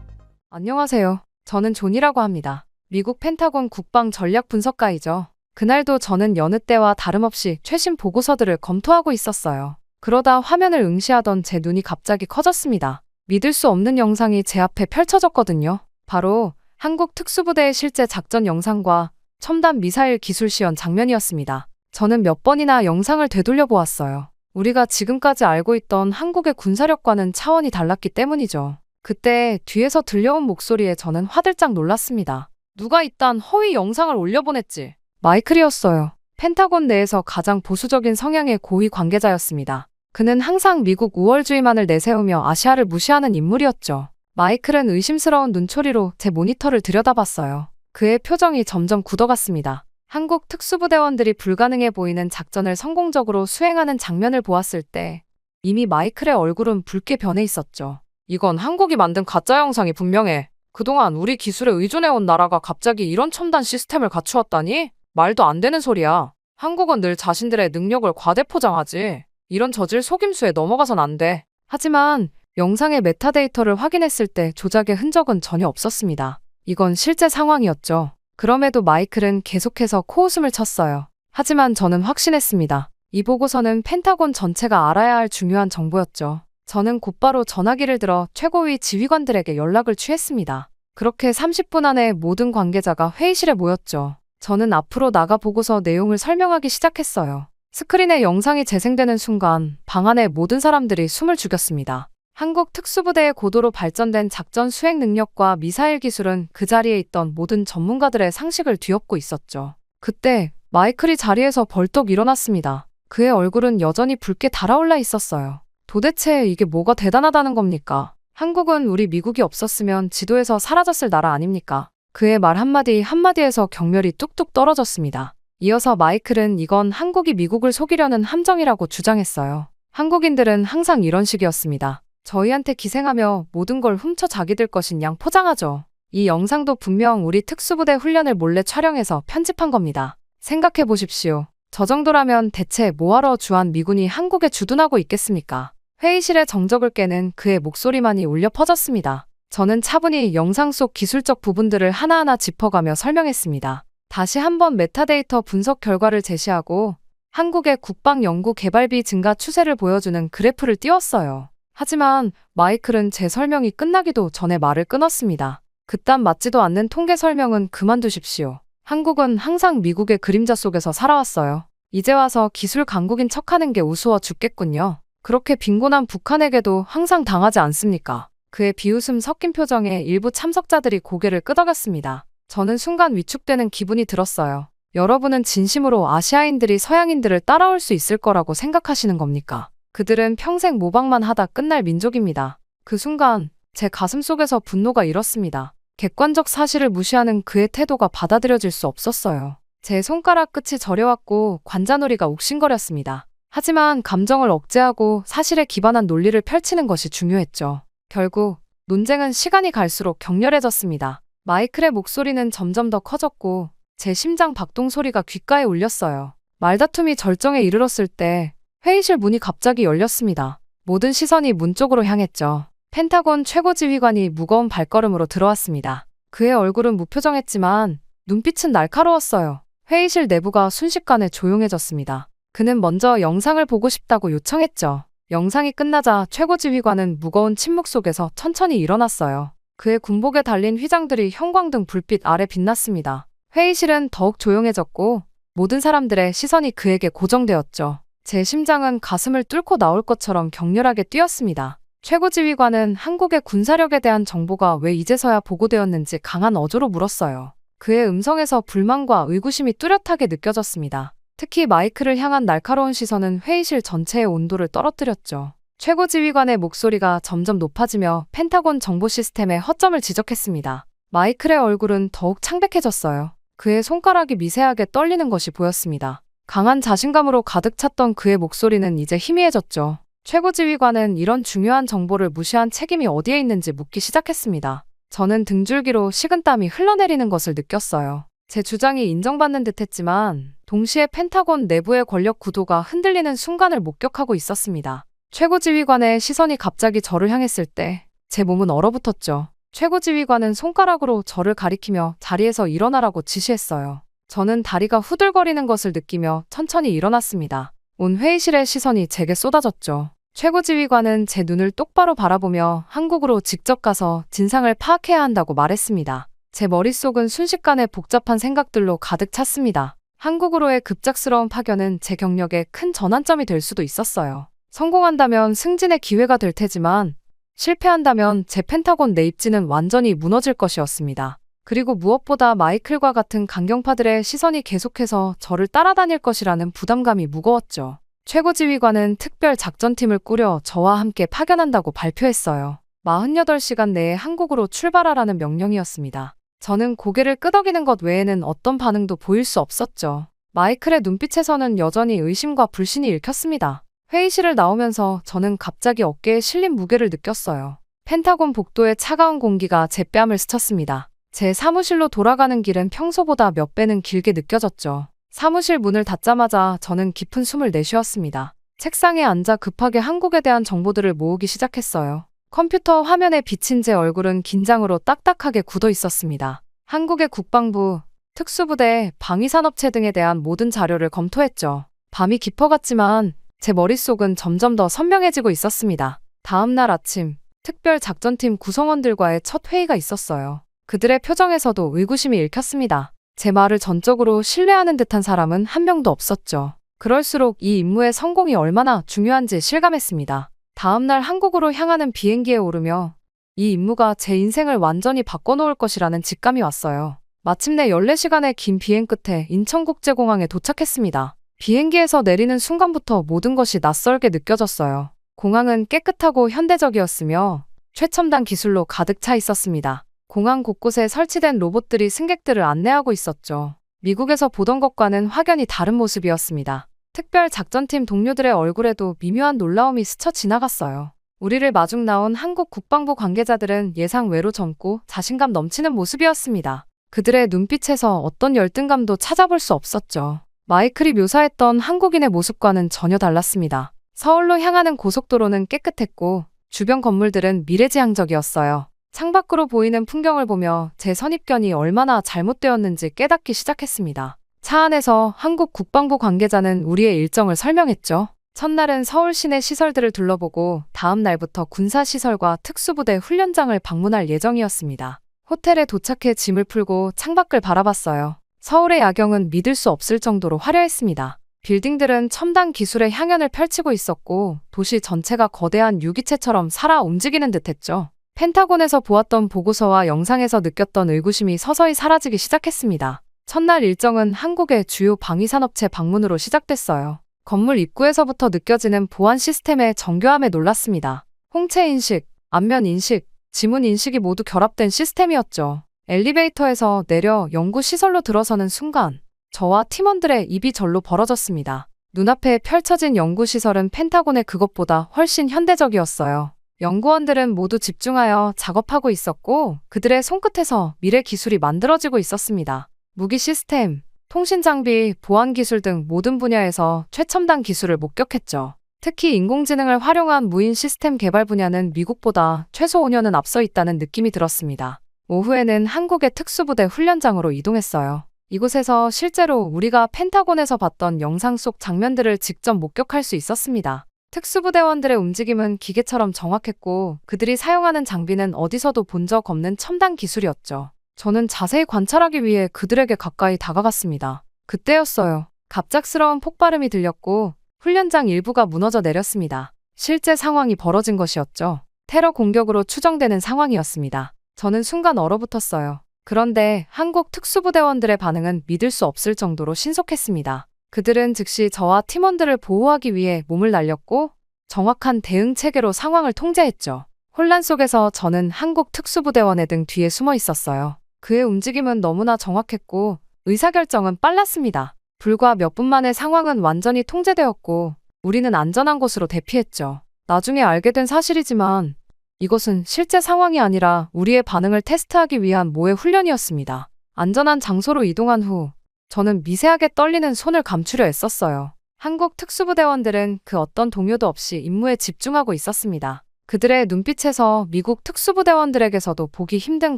안녕하세요. 저는 존이라고 합니다. 미국 펜타곤 국방 전략 분석가이죠. 그날도 저는 여느 때와 다름없이 최신 보고서들을 검토하고 있었어요. 그러다 화면을 응시하던 제 눈이 갑자기 커졌습니다. 믿을 수 없는 영상이 제 앞에 펼쳐졌거든요. 바로 한국 특수부대의 실제 작전 영상과 첨단 미사일 기술 시연 장면이었습니다. 저는 몇 번이나 영상을 되돌려 보았어요. 우리가 지금까지 알고 있던 한국의 군사력과는 차원이 달랐기 때문이죠. 그때 뒤에서 들려온 목소리에 저는 화들짝 놀랐습니다. 누가 이딴 허위 영상을 올려보냈지? 마이클이었어요. 펜타곤 내에서 가장 보수적인 성향의 고위 관계자였습니다. 그는 항상 미국 우월주의만을 내세우며 아시아를 무시하는 인물이었죠. 마이클은 의심스러운 눈초리로 제 모니터를 들여다봤어요. 그의 표정이 점점 굳어갔습니다. 한국 특수부대원들이 불가능해 보이는 작전을 성공적으로 수행하는 장면을 보았을 때 이미 마이클의 얼굴은 붉게 변해 있었죠. 이건 한국이 만든 가짜 영상이 분명해. 그동안 우리 기술에 의존해온 나라가 갑자기 이런 첨단 시스템을 갖추었다니? 말도 안 되는 소리야. 한국은 늘 자신들의 능력을 과대포장하지. 이런 저질 속임수에 넘어가선 안 돼. 하지만 영상의 메타데이터를 확인했을 때 조작의 흔적은 전혀 없었습니다. 이건 실제 상황이었죠. 그럼에도 마이클은 계속해서 코웃음을 쳤어요. 하지만 저는 확신했습니다. 이 보고서는 펜타곤 전체가 알아야 할 중요한 정보였죠. 저는 곧바로 전화기를 들어 최고위 지휘관들에게 연락을 취했습니다. 그렇게 30분 안에 모든 관계자가 회의실에 모였죠. 저는 앞으로 나가 보고서 내용을 설명하기 시작했어요. 스크린에 영상이 재생되는 순간 방 안의 모든 사람들이 숨을 죽였습니다. 한국 특수부대의 고도로 발전된 작전 수행 능력과 미사일 기술은 그 자리에 있던 모든 전문가들의 상식을 뒤엎고 있었죠. 그때 마이클이 자리에서 벌떡 일어났습니다. 그의 얼굴은 여전히 붉게 달아올라 있었어요. 도대체 이게 뭐가 대단하다는 겁니까? 한국은 우리 미국이 없었으면 지도에서 사라졌을 나라 아닙니까? 그의 말 한마디 한마디에서 경멸이 뚝뚝 떨어졌습니다. 이어서 마이클은 이건 한국이 미국을 속이려는 함정이라고 주장했어요. 한국인들은 항상 이런 식이었습니다. 저희한테 기생하며 모든 걸 훔쳐 자기들 것인 양 포장하죠. 이 영상도 분명 우리 특수부대 훈련을 몰래 촬영해서 편집한 겁니다. 생각해 보십시오. 저 정도라면 대체 뭐하러 주한 미군이 한국에 주둔하고 있겠습니까? 회의실의 정적을 깨는 그의 목소리만이 울려 퍼졌습니다. 저는 차분히 영상 속 기술적 부분들을 하나하나 짚어가며 설명했습니다. 다시 한번 메타데이터 분석 결과를 제시하고 한국의 국방 연구 개발비 증가 추세를 보여주는 그래프를 띄웠어요. 하지만 마이클은 제 설명이 끝나기도 전에 말을 끊었습니다. 그딴 맞지도 않는 통계 설명은 그만두십시오. 한국은 항상 미국의 그림자 속에서 살아왔어요. 이제 와서 기술 강국인 척하는 게 우스워 죽겠군요. 그렇게 빈곤한 북한에게도 항상 당하지 않습니까? 그의 비웃음 섞인 표정에 일부 참석자들이 고개를 끄덕였습니다. 저는 순간 위축되는 기분이 들었어요. 여러분은 진심으로 아시아인들이 서양인들을 따라올 수 있을 거라고 생각하시는 겁니까? 그들은 평생 모방만 하다 끝날 민족입니다. 그 순간 제 가슴 속에서 분노가 일었습니다. 객관적 사실을 무시하는 그의 태도가 받아들여질 수 없었어요. 제 손가락 끝이 저려왔고 관자놀이가 욱신거렸습니다. 하지만 감정을 억제하고 사실에 기반한 논리를 펼치는 것이 중요했죠. 결국 논쟁은 시간이 갈수록 격렬해졌습니다. 마이클의 목소리는 점점 더 커졌고 제 심장 박동 소리가 귓가에 울렸어요. 말다툼이 절정에 이르렀을 때 회의실 문이 갑자기 열렸습니다. 모든 시선이 문 쪽으로 향했죠. 펜타곤 최고지휘관이 무거운 발걸음으로 들어왔습니다. 그의 얼굴은 무표정했지만 눈빛은 날카로웠어요. 회의실 내부가 순식간에 조용해졌습니다. 그는 먼저 영상을 보고 싶다고 요청했죠. 영상이 끝나자 최고지휘관은 무거운 침묵 속에서 천천히 일어났어요. 그의 군복에 달린 휘장들이 형광등 불빛 아래 빛났습니다. 회의실은 더욱 조용해졌고 모든 사람들의 시선이 그에게 고정되었죠. 제 심장은 가슴을 뚫고 나올 것처럼 격렬하게 뛰었습니다. 최고지휘관은 한국의 군사력에 대한 정보가 왜 이제서야 보고되었는지 강한 어조로 물었어요. 그의 음성에서 불만과 의구심이 뚜렷하게 느껴졌습니다. 특히 마이크를 향한 날카로운 시선은 회의실 전체의 온도를 떨어뜨렸죠. 최고 지휘관의 목소리가 점점 높아지며 펜타곤 정보 시스템의 허점을 지적했습니다. 마이클의 얼굴은 더욱 창백해졌어요. 그의 손가락이 미세하게 떨리는 것이 보였습니다. 강한 자신감으로 가득 찼던 그의 목소리는 이제 희미해졌죠. 최고 지휘관은 이런 중요한 정보를 무시한 책임이 어디에 있는지 묻기 시작했습니다. 저는 등줄기로 식은땀이 흘러내리는 것을 느꼈어요. 제 주장이 인정받는 듯했지만 동시에 펜타곤 내부의 권력 구도가 흔들리는 순간을 목격하고 있었습니다. 최고 지휘관의 시선이 갑자기 저를 향했을 때 제 몸은 얼어붙었죠. 최고 지휘관은 손가락으로 저를 가리키며 자리에서 일어나라고 지시했어요. 저는 다리가 후들거리는 것을 느끼며 천천히 일어났습니다. 온 회의실의 시선이 제게 쏟아졌죠. 최고 지휘관은 제 눈을 똑바로 바라보며 한국으로 직접 가서 진상을 파악해야 한다고 말했습니다. 제 머릿속은 순식간에 복잡한 생각들로 가득 찼습니다. 한국으로의 급작스러운 파견은 제 경력에 큰 전환점이 될 수도 있었어요. 성공한다면 승진의 기회가 될 테지만 실패한다면 제 펜타곤 내 입지는 완전히 무너질 것이었습니다. 그리고 무엇보다 마이클과 같은 강경파들의 시선이 계속해서 저를 따라다닐 것이라는 부담감이 무거웠죠. 최고 지휘관은 특별 작전팀을 꾸려 저와 함께 파견한다고 발표했어요. 48시간 내에 한국으로 출발하라는 명령이었습니다. 저는 고개를 끄덕이는 것 외에는 어떤 반응도 보일 수 없었죠. 마이클의 눈빛에서는 여전히 의심과 불신이 읽혔습니다. 회의실을 나오면서 저는 갑자기 어깨에 실린 무게를 느꼈어요. 펜타곤 복도의 차가운 공기가 제 뺨을 스쳤습니다. 제 사무실로 돌아가는 길은 평소보다 몇 배는 길게 느껴졌죠. 사무실 문을 닫자마자 저는 깊은 숨을 내쉬었습니다. 책상에 앉아 급하게 한국에 대한 정보들을 모으기 시작했어요. 컴퓨터 화면에 비친 제 얼굴은 긴장으로 딱딱하게 굳어 있었습니다. 한국의 국방부, 특수부대, 방위산업체 등에 대한 모든 자료를 검토했죠. 밤이 깊어갔지만 제 머릿속은 점점 더 선명해지고 있었습니다. 다음 날 아침, 특별 작전팀 구성원들과의 첫 회의가 있었어요. 그들의 표정에서도 의구심이 읽혔습니다. 제 말을 전적으로 신뢰하는 듯한 사람은 한 명도 없었죠. 그럴수록 이 임무의 성공이 얼마나 중요한지 실감했습니다. 다음 날 한국으로 향하는 비행기에 오르며 이 임무가 제 인생을 완전히 바꿔놓을 것이라는 직감이 왔어요. 마침내 14시간의 긴 비행 끝에 인천국제공항에 도착했습니다. 비행기에서 내리는 순간부터 모든 것이 낯설게 느껴졌어요. 공항은 깨끗하고 현대적이었으며 최첨단 기술로 가득 차 있었습니다. 공항 곳곳에 설치된 로봇들이 승객들을 안내하고 있었죠. 미국에서 보던 것과는 확연히 다른 모습이었습니다. 특별 작전팀 동료들의 얼굴에도 미묘한 놀라움이 스쳐 지나갔어요. 우리를 마중 나온 한국 국방부 관계자들은 예상 외로 젊고 자신감 넘치는 모습이었습니다. 그들의 눈빛에서 어떤 열등감도 찾아볼 수 없었죠. 마이클이 묘사했던 한국인의 모습과는 전혀 달랐습니다. 서울로 향하는 고속도로는 깨끗했고 주변 건물들은 미래지향적이었어요. 창밖으로 보이는 풍경을 보며 제 선입견이 얼마나 잘못되었는지 깨닫기 시작했습니다. 차 안에서 한국 국방부 관계자는 우리의 일정을 설명했죠. 첫날은 서울 시내 시설들을 둘러보고 다음 날부터 군사시설과 특수부대 훈련장을 방문할 예정이었습니다. 호텔에 도착해 짐을 풀고 창밖을 바라봤어요. 서울의 야경은 믿을 수 없을 정도로 화려했습니다. 빌딩들은 첨단 기술의 향연을 펼치고 있었고 도시 전체가 거대한 유기체처럼 살아 움직이는 듯했죠. 펜타곤에서 보았던 보고서와 영상에서 느꼈던 의구심이 서서히 사라지기 시작했습니다. 첫날 일정은 한국의 주요 방위산업체 방문으로 시작됐어요. 건물 입구에서부터 느껴지는 보안 시스템의 정교함에 놀랐습니다. 홍채 인식, 안면 인식, 지문 인식이 모두 결합된 시스템이었죠. 엘리베이터에서 내려 연구시설로 들어서는 순간 저와 팀원들의 입이 절로 벌어졌습니다. 눈앞에 펼쳐진 연구시설은 펜타곤의 그것보다 훨씬 현대적이었어요. 연구원들은 모두 집중하여 작업하고 있었고 그들의 손끝에서 미래 기술이 만들어지고 있었습니다. 무기 시스템, 통신 장비, 보안 기술 등 모든 분야에서 최첨단 기술을 목격했죠. 특히 인공지능을 활용한 무인 시스템 개발 분야는 미국보다 최소 5년은 앞서 있다는 느낌이 들었습니다. 오후에는 한국의 특수부대 훈련장으로 이동했어요. 이곳에서 실제로 우리가 펜타곤에서 봤던 영상 속 장면들을 직접 목격할 수 있었습니다. 특수부대원들의 움직임은 기계처럼 정확했고 그들이 사용하는 장비는 어디서도 본 적 없는 첨단 기술이었죠. 저는 자세히 관찰하기 위해 그들에게 가까이 다가갔습니다. 그때였어요. 갑작스러운 폭발음이 들렸고 훈련장 일부가 무너져 내렸습니다. 실제 상황이 벌어진 것이었죠. 테러 공격으로 추정되는 상황이었습니다. 저는 순간 얼어붙었어요. 그런데 한국 특수부대원들의 반응은 믿을 수 없을 정도로 신속했습니다. 그들은 즉시 저와 팀원들을 보호하기 위해 몸을 날렸고 정확한 대응 체계로 상황을 통제했죠. 혼란 속에서 저는 한국 특수부대원의 등 뒤에 숨어 있었어요. 그의 움직임은 너무나 정확했고 의사결정은 빨랐습니다. 불과 몇 분 만에 상황은 완전히 통제되었고 우리는 안전한 곳으로 대피했죠. 나중에 알게 된 사실이지만 이것은 실제 상황이 아니라 우리의 반응을 테스트하기 위한 모의 훈련이었습니다. 안전한 장소로 이동한 후 저는 미세하게 떨리는 손을 감추려 애썼어요. 한국 특수부대원들은 그 어떤 동요도 없이 임무에 집중하고 있었습니다. 그들의 눈빛에서 미국 특수부대원들에게서도 보기 힘든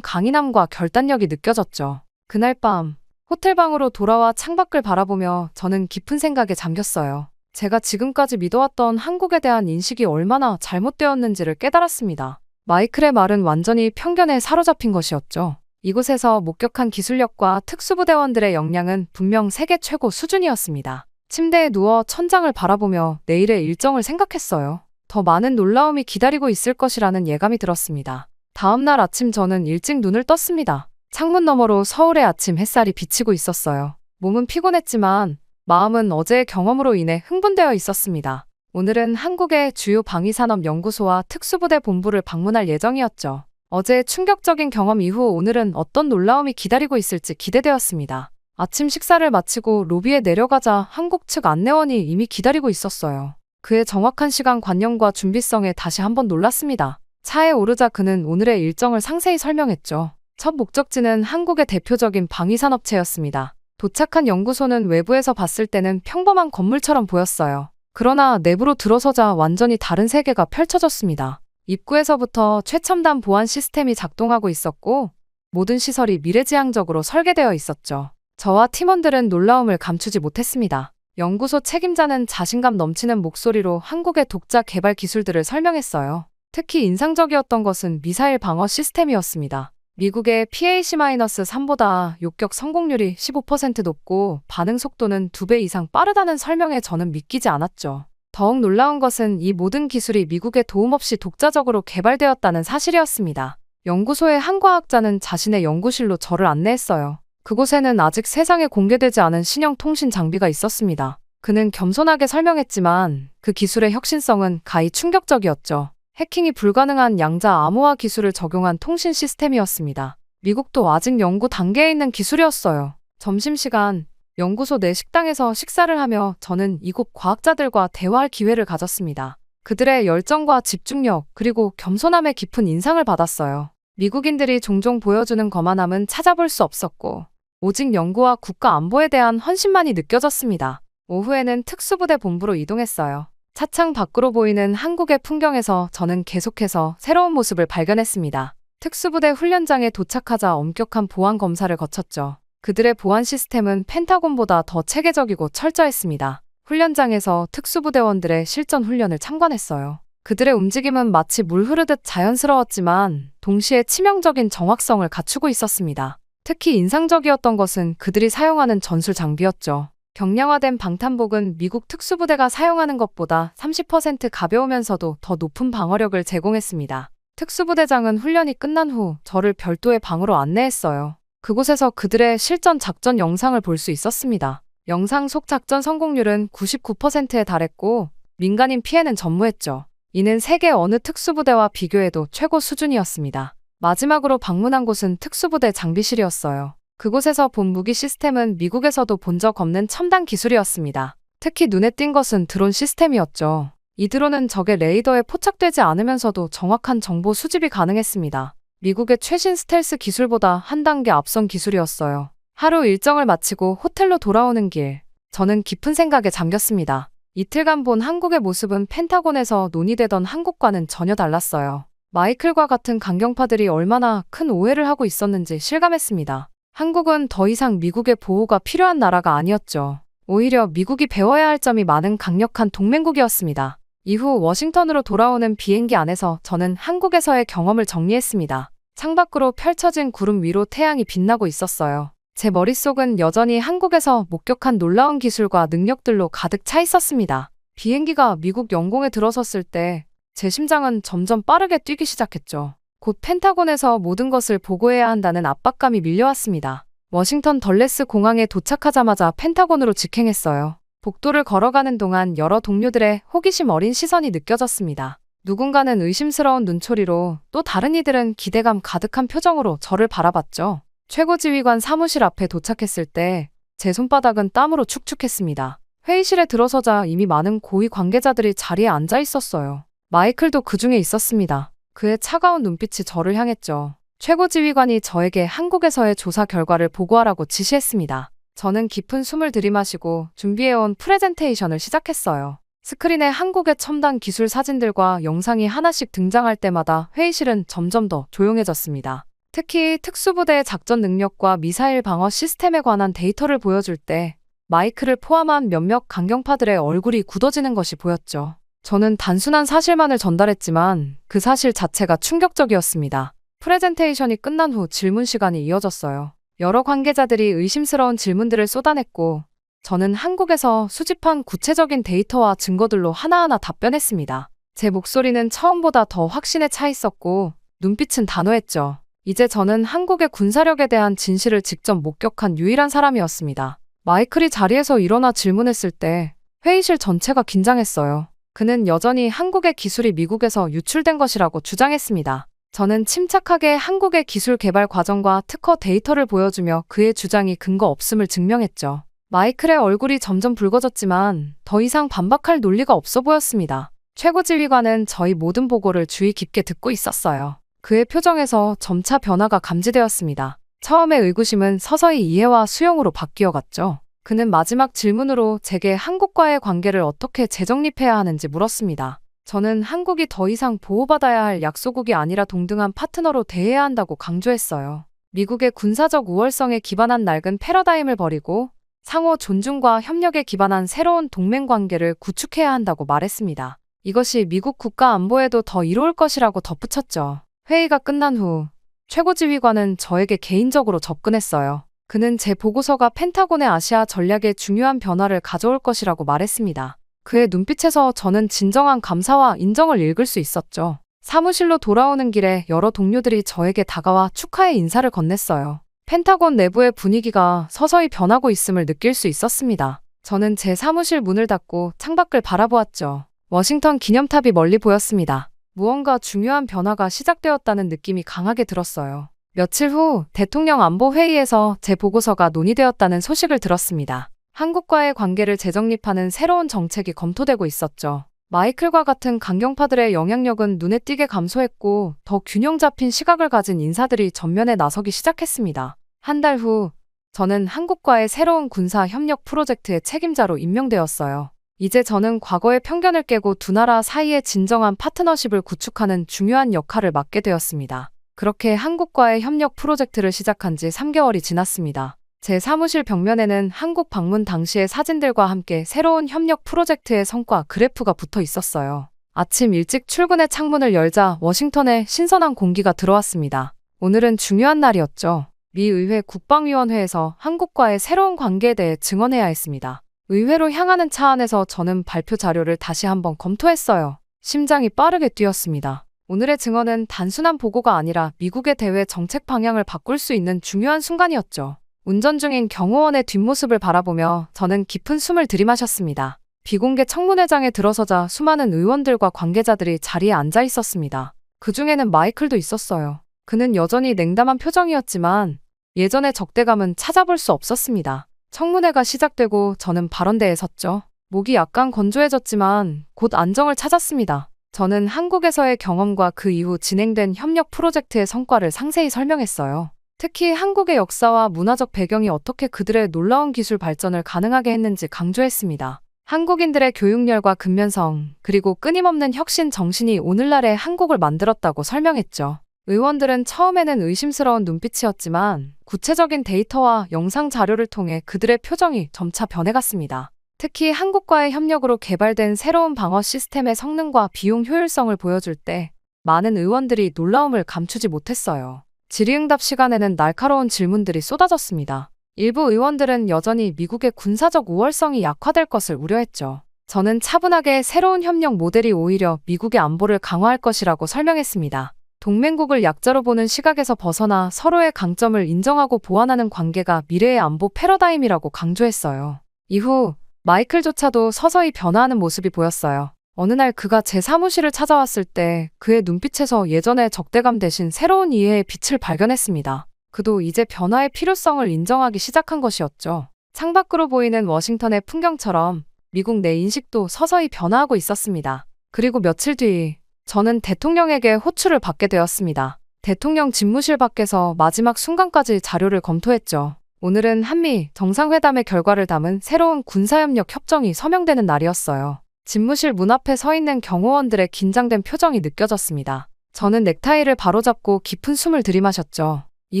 강인함과 결단력이 느껴졌죠. 그날 밤 호텔방으로 돌아와 창밖을 바라보며 저는 깊은 생각에 잠겼어요. 제가 지금까지 믿어왔던 한국에 대한 인식이 얼마나 잘못되었는지를 깨달았습니다. 마이클의 말은 완전히 편견에 사로잡힌 것이었죠. 이곳에서 목격한 기술력과 특수부대원들의 역량은 분명 세계 최고 수준이었습니다. 침대에 누워 천장을 바라보며 내일의 일정을 생각했어요. 더 많은 놀라움이 기다리고 있을 것이라는 예감이 들었습니다. 다음 날 아침 저는 일찍 눈을 떴습니다. 창문 너머로 서울의 아침 햇살이 비치고 있었어요. 몸은 피곤했지만 마음은 어제의 경험으로 인해 흥분되어 있었습니다. 오늘은 한국의 주요 방위산업연구소와 특수부대 본부를 방문할 예정이었죠. 어제의 충격적인 경험 이후 오늘은 어떤 놀라움이 기다리고 있을지 기대되었습니다. 아침 식사를 마치고 로비에 내려가자 한국 측 안내원이 이미 기다리고 있었어요. 그의 정확한 시간 관념과 준비성에 다시 한번 놀랐습니다. 차에 오르자 그는 오늘의 일정을 상세히 설명했죠. 첫 목적지는 한국의 대표적인 방위산업체였습니다. 도착한 연구소는 외부에서 봤을 때는 평범한 건물처럼 보였어요. 그러나 내부로 들어서자 완전히 다른 세계가 펼쳐졌습니다. 입구에서부터 최첨단 보안 시스템이 작동하고 있었고 모든 시설이 미래지향적으로 설계되어 있었죠. 저와 팀원들은 놀라움을 감추지 못했습니다. 연구소 책임자는 자신감 넘치는 목소리로 한국의 독자 개발 기술들을 설명했어요. 특히 인상적이었던 것은 미사일 방어 시스템이었습니다. 미국의 PAC-3보다 욕격 성공률이 15% 높고 반응 속도는 2배 이상 빠르다는 설명에 저는 믿기지 않았죠. 더욱 놀라운 것은 이 모든 기술이 미국의 도움 없이 독자적으로 개발되었다는 사실이었습니다. 연구소의 한 과학자는 자신의 연구실로 저를 안내했어요. 그곳에는 아직 세상에 공개되지 않은 신형 통신 장비가 있었습니다. 그는 겸손하게 설명했지만 그 기술의 혁신성은 가히 충격적이었죠. 해킹이 불가능한 양자 암호화 기술을 적용한 통신 시스템이었습니다. 미국도 아직 연구 단계에 있는 기술이었어요. 점심시간, 연구소 내 식당에서 식사를 하며 저는 이곳 과학자들과 대화할 기회를 가졌습니다. 그들의 열정과 집중력 그리고 겸손함에 깊은 인상을 받았어요. 미국인들이 종종 보여주는 거만함은 찾아볼 수 없었고 오직 연구와 국가 안보에 대한 헌신만이 느껴졌습니다. 오후에는 특수부대 본부로 이동했어요. 차창 밖으로 보이는 한국의 풍경에서 저는 계속해서 새로운 모습을 발견했습니다. 특수부대 훈련장에 도착하자 엄격한 보안 검사를 거쳤죠. 그들의 보안 시스템은 펜타곤보다 더 체계적이고 철저했습니다. 훈련장에서 특수부대원들의 실전 훈련을 참관했어요. 그들의 움직임은 마치 물 흐르듯 자연스러웠지만 동시에 치명적인 정확성을 갖추고 있었습니다. 특히 인상적이었던 것은 그들이 사용하는 전술 장비였죠. 경량화된 방탄복은 미국 특수부대가 사용하는 것보다 30% 가벼우면서도 더 높은 방어력을 제공했습니다. 특수부대장은 훈련이 끝난 후 저를 별도의 방으로 안내했어요. 그곳에서 그들의 실전 작전 영상을 볼 수 있었습니다. 영상 속 작전 성공률은 99%에 달했고 민간인 피해는 전무했죠. 이는 세계 어느 특수부대와 비교해도 최고 수준이었습니다. 마지막으로 방문한 곳은 특수부대 장비실이었어요. 그곳에서 본 무기 시스템은 미국에서도 본 적 없는 첨단 기술이었습니다. 특히 눈에 띈 것은 드론 시스템이었죠. 이 드론은 적의 레이더에 포착되지 않으면서도 정확한 정보 수집이 가능했습니다. 미국의 최신 스텔스 기술보다 한 단계 앞선 기술이었어요. 하루 일정을 마치고 호텔로 돌아오는 길, 저는 깊은 생각에 잠겼습니다. 이틀간 본 한국의 모습은 펜타곤에서 논의되던 한국과는 전혀 달랐어요. 마이클과 같은 강경파들이 얼마나 큰 오해를 하고 있었는지 실감했습니다. 한국은 더 이상 미국의 보호가 필요한 나라가 아니었죠. 오히려 미국이 배워야 할 점이 많은 강력한 동맹국이었습니다. 이후 워싱턴으로 돌아오는 비행기 안에서 저는 한국에서의 경험을 정리했습니다. 창밖으로 펼쳐진 구름 위로 태양이 빛나고 있었어요. 제 머릿속은 여전히 한국에서 목격한 놀라운 기술과 능력들로 가득 차 있었습니다. 비행기가 미국 영공에 들어섰을 때 제 심장은 점점 빠르게 뛰기 시작했죠. 곧 펜타곤에서 모든 것을 보고해야 한다는 압박감이 밀려왔습니다. 워싱턴 덜레스 공항에 도착하자마자 펜타곤으로 직행했어요. 복도를 걸어가는 동안 여러 동료들의 호기심 어린 시선이 느껴졌습니다. 누군가는 의심스러운 눈초리로, 또 다른 이들은 기대감 가득한 표정으로 저를 바라봤죠. 최고지휘관 사무실 앞에 도착했을 때 제 손바닥은 땀으로 축축했습니다. 회의실에 들어서자 이미 많은 고위 관계자들이 자리에 앉아 있었어요. 마이클도 그 중에 있었습니다. 그의 차가운 눈빛이 저를 향했죠. 최고지휘관이 저에게 한국에서의 조사 결과를 보고하라고 지시했습니다. 저는 깊은 숨을 들이마시고 준비해온 프레젠테이션을 시작했어요. 스크린에 한국의 첨단 기술 사진들과 영상이 하나씩 등장할 때마다 회의실은 점점 더 조용해졌습니다. 특히 특수부대의 작전 능력과 미사일 방어 시스템에 관한 데이터를 보여줄 때 마이크를 포함한 몇몇 강경파들의 얼굴이 굳어지는 것이 보였죠. 저는 단순한 사실만을 전달했지만 그 사실 자체가 충격적이었습니다. 프레젠테이션이 끝난 후 질문 시간이 이어졌어요. 여러 관계자들이 의심스러운 질문들을 쏟아냈고 저는 한국에서 수집한 구체적인 데이터와 증거들로 하나하나 답변했습니다. 제 목소리는 처음보다 더 확신에 차 있었고 눈빛은 단호했죠. 이제 저는 한국의 군사력에 대한 진실을 직접 목격한 유일한 사람이었습니다. 마이클이 자리에서 일어나 질문했을 때 회의실 전체가 긴장했어요. 그는 여전히 한국의 기술이 미국에서 유출된 것이라고 주장했습니다. 저는 침착하게 한국의 기술 개발 과정과 특허 데이터를 보여주며 그의 주장이 근거 없음을 증명했죠. 마이클의 얼굴이 점점 붉어졌지만 더 이상 반박할 논리가 없어 보였습니다. 최고지휘관은 저희 모든 보고를 주의 깊게 듣고 있었어요. 그의 표정에서 점차 변화가 감지되었습니다. 처음의 의구심은 서서히 이해와 수용으로 바뀌어갔죠. 그는 마지막 질문으로 제게 한국과의 관계를 어떻게 재정립해야 하는지 물었습니다. 저는 한국이 더 이상 보호받아야 할 약소국이 아니라 동등한 파트너로 대해야 한다고 강조했어요. 미국의 군사적 우월성에 기반한 낡은 패러다임을 버리고 상호 존중과 협력에 기반한 새로운 동맹 관계를 구축해야 한다고 말했습니다. 이것이 미국 국가 안보에도 더 이로울 것이라고 덧붙였죠. 회의가 끝난 후 최고지휘관은 저에게 개인적으로 접근했어요. 그는 제 보고서가 펜타곤의 아시아 전략에 중요한 변화를 가져올 것이라고 말했습니다. 그의 눈빛에서 저는 진정한 감사와 인정을 읽을 수 있었죠. 사무실로 돌아오는 길에 여러 동료들이 저에게 다가와 축하의 인사를 건넸어요. 펜타곤 내부의 분위기가 서서히 변하고 있음을 느낄 수 있었습니다. 저는 제 사무실 문을 닫고 창밖을 바라보았죠. 워싱턴 기념탑이 멀리 보였습니다. 무언가 중요한 변화가 시작되었다는 느낌이 강하게 들었어요. 며칠 후 대통령 안보회의에서 제 보고서가 논의되었다는 소식을 들었습니다. 한국과의 관계를 재정립하는 새로운 정책이 검토되고 있었죠. 마이클과 같은 강경파들의 영향력은 눈에 띄게 감소했고 더 균형 잡힌 시각을 가진 인사들이 전면에 나서기 시작했습니다. 한 달 후 저는 한국과의 새로운 군사 협력 프로젝트의 책임자로 임명되었어요. 이제 저는 과거의 편견을 깨고 두 나라 사이의 진정한 파트너십을 구축하는 중요한 역할을 맡게 되었습니다. 그렇게 한국과의 협력 프로젝트를 시작한 지 3개월이 지났습니다. 제 사무실 벽면에는 한국 방문 당시의 사진들과 함께 새로운 협력 프로젝트의 성과 그래프가 붙어 있었어요. 아침 일찍 출근해 창문을 열자 워싱턴에 신선한 공기가 들어왔습니다. 오늘은 중요한 날이었죠. 미 의회 국방위원회에서 한국과의 새로운 관계에 대해 증언해야 했습니다. 의회로 향하는 차 안에서 저는 발표 자료를 다시 한번 검토했어요. 심장이 빠르게 뛰었습니다. 오늘의 증언은 단순한 보고가 아니라 미국의 대외 정책 방향을 바꿀 수 있는 중요한 순간이었죠. 운전 중인 경호원의 뒷모습을 바라보며 저는 깊은 숨을 들이마셨습니다. 비공개 청문회장에 들어서자 수많은 의원들과 관계자들이 자리에 앉아 있었습니다. 그 중에는 마이클도 있었어요. 그는 여전히 냉담한 표정이었지만 예전의 적대감은 찾아볼 수 없었습니다. 청문회가 시작되고 저는 발언대에 섰죠. 목이 약간 건조해졌지만 곧 안정을 찾았습니다. 저는 한국에서의 경험과 그 이후 진행된 협력 프로젝트의 성과를 상세히 설명했어요. 특히 한국의 역사와 문화적 배경이 어떻게 그들의 놀라운 기술 발전을 가능하게 했는지 강조했습니다. 한국인들의 교육열과 근면성, 그리고 끊임없는 혁신 정신이 오늘날의 한국을 만들었다고 설명했죠. 의원들은 처음에는 의심스러운 눈빛이었지만 구체적인 데이터와 영상 자료를 통해 그들의 표정이 점차 변해갔습니다. 특히 한국과의 협력으로 개발된 새로운 방어 시스템의 성능과 비용 효율성을 보여줄 때 많은 의원들이 놀라움을 감추지 못했어요. 질의응답 시간에는 날카로운 질문들이 쏟아졌습니다. 일부 의원들은 여전히 미국의 군사적 우월성이 약화될 것을 우려했죠. 저는 차분하게 새로운 협력 모델이 오히려 미국의 안보를 강화할 것이라고 설명했습니다. 동맹국을 약자로 보는 시각에서 벗어나 서로의 강점을 인정하고 보완하는 관계가 미래의 안보 패러다임이라고 강조했어요. 이후 마이클조차도 서서히 변화하는 모습이 보였어요. 어느 날 그가 제 사무실을 찾아왔을 때 그의 눈빛에서 예전의 적대감 대신 새로운 이해의 빛을 발견했습니다. 그도 이제 변화의 필요성을 인정하기 시작한 것이었죠. 창밖으로 보이는 워싱턴의 풍경처럼 미국 내 인식도 서서히 변화하고 있었습니다. 그리고 며칠 뒤 저는 대통령에게 호출을 받게 되었습니다. 대통령 집무실 밖에서 마지막 순간까지 자료를 검토했죠. 오늘은 한미 정상회담의 결과를 담은 새로운 군사협력 협정이 서명되는 날이었어요. 집무실 문 앞에 서 있는 경호원들의 긴장된 표정이 느껴졌습니다. 저는 넥타이를 바로잡고 깊은 숨을 들이마셨죠. 이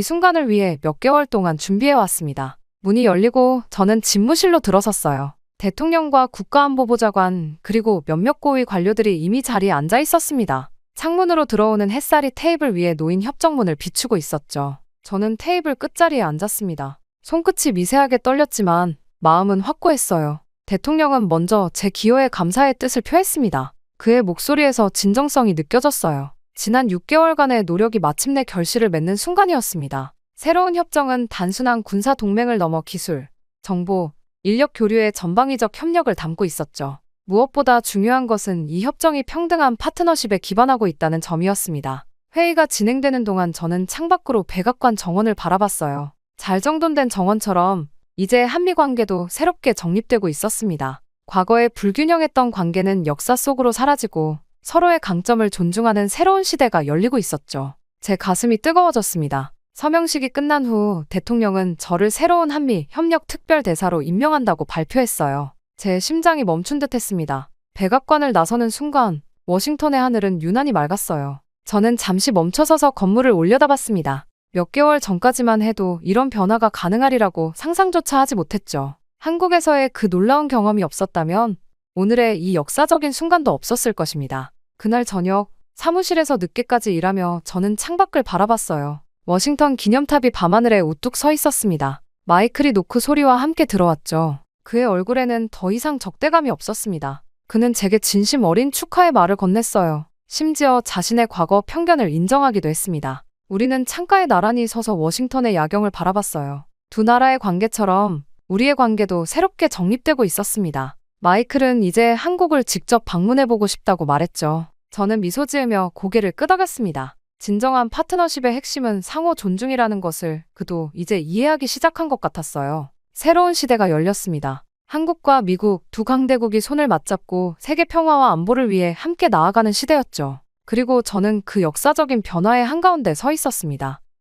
순간을 위해 몇 개월 동안 준비해왔습니다. 문이 열리고 저는 집무실로 들어섰어요. 대통령과 국가안보보좌관 그리고 몇몇 고위 관료들이 이미 자리에 앉아 있었습니다. 창문으로 들어오는 햇살이 테이블 위에 놓인 협정문을 비추고 있었죠. 저는 테이블 끝자리에 앉았습니다. 손끝이 미세하게 떨렸지만 마음은 확고했어요. 대통령은 먼저 제 기여에 감사의 뜻을 표했습니다. 그의 목소리에서 진정성이 느껴졌어요. 지난 6개월간의 노력이 마침내 결실을 맺는 순간이었습니다. 새로운 협정은 단순한 군사 동맹을 넘어 기술, 정보, 인력 교류의 전방위적 협력을 담고 있었죠. 무엇보다 중요한 것은 이 협정이 평등한 파트너십에 기반하고 있다는 점이었습니다. 회의가 진행되는 동안 저는 창밖으로 백악관 정원을 바라봤어요. 잘 정돈된 정원처럼 이제 한미 관계도 새롭게 정립되고 있었습니다. 과거에 불균형했던 관계는 역사 속으로 사라지고 서로의 강점을 존중하는 새로운 시대가 열리고 있었죠. 제 가슴이 뜨거워졌습니다. 서명식이 끝난 후 대통령은 저를 새로운 한미 협력 특별대사로 임명한다고 발표했어요. 제 심장이 멈춘 듯 했습니다. 백악관을 나서는 순간 워싱턴의 하늘은 유난히 맑았어요. 저는 잠시 멈춰서서 건물을 올려다봤습니다. 몇 개월 전까지만 해도 이런 변화가 가능하리라고 상상조차 하지 못했죠. 한국에서의 그 놀라운 경험이 없었다면 오늘의 이 역사적인 순간도 없었을 것입니다. 그날 저녁 사무실에서 늦게까지 일하며 저는 창밖을 바라봤어요. 워싱턴 기념탑이 밤하늘에 우뚝 서 있었습니다. 마이클이 노크 소리와 함께 들어왔죠. 그의 얼굴에는 더 이상 적대감이 없었습니다. 그는 제게 진심 어린 축하의 말을 건넸어요. 심지어 자신의 과거 편견을 인정하기도 했습니다. 우리는 창가에 나란히 서서 워싱턴의 야경을 바라봤어요. 두 나라의 관계처럼 우리의 관계도 새롭게 정립되고 있었습니다. 마이클은 이제 한국을 직접 방문해보고 싶다고 말했죠. 저는 미소 지으며 고개를 끄덕였습니다. 진정한 파트너십의 핵심은 상호 존중이라는 것을 그도 이제 이해하기 시작한 것 같았어요. 새로운 시대가 열렸습니다. 한국과 미국 두 강대국이 손을 맞잡고 세계 평화와 안보를 위해 함께 나아가는 시대였죠. 그리고 저는 그 역사적인 변화의 한가운데 서 있었습니다.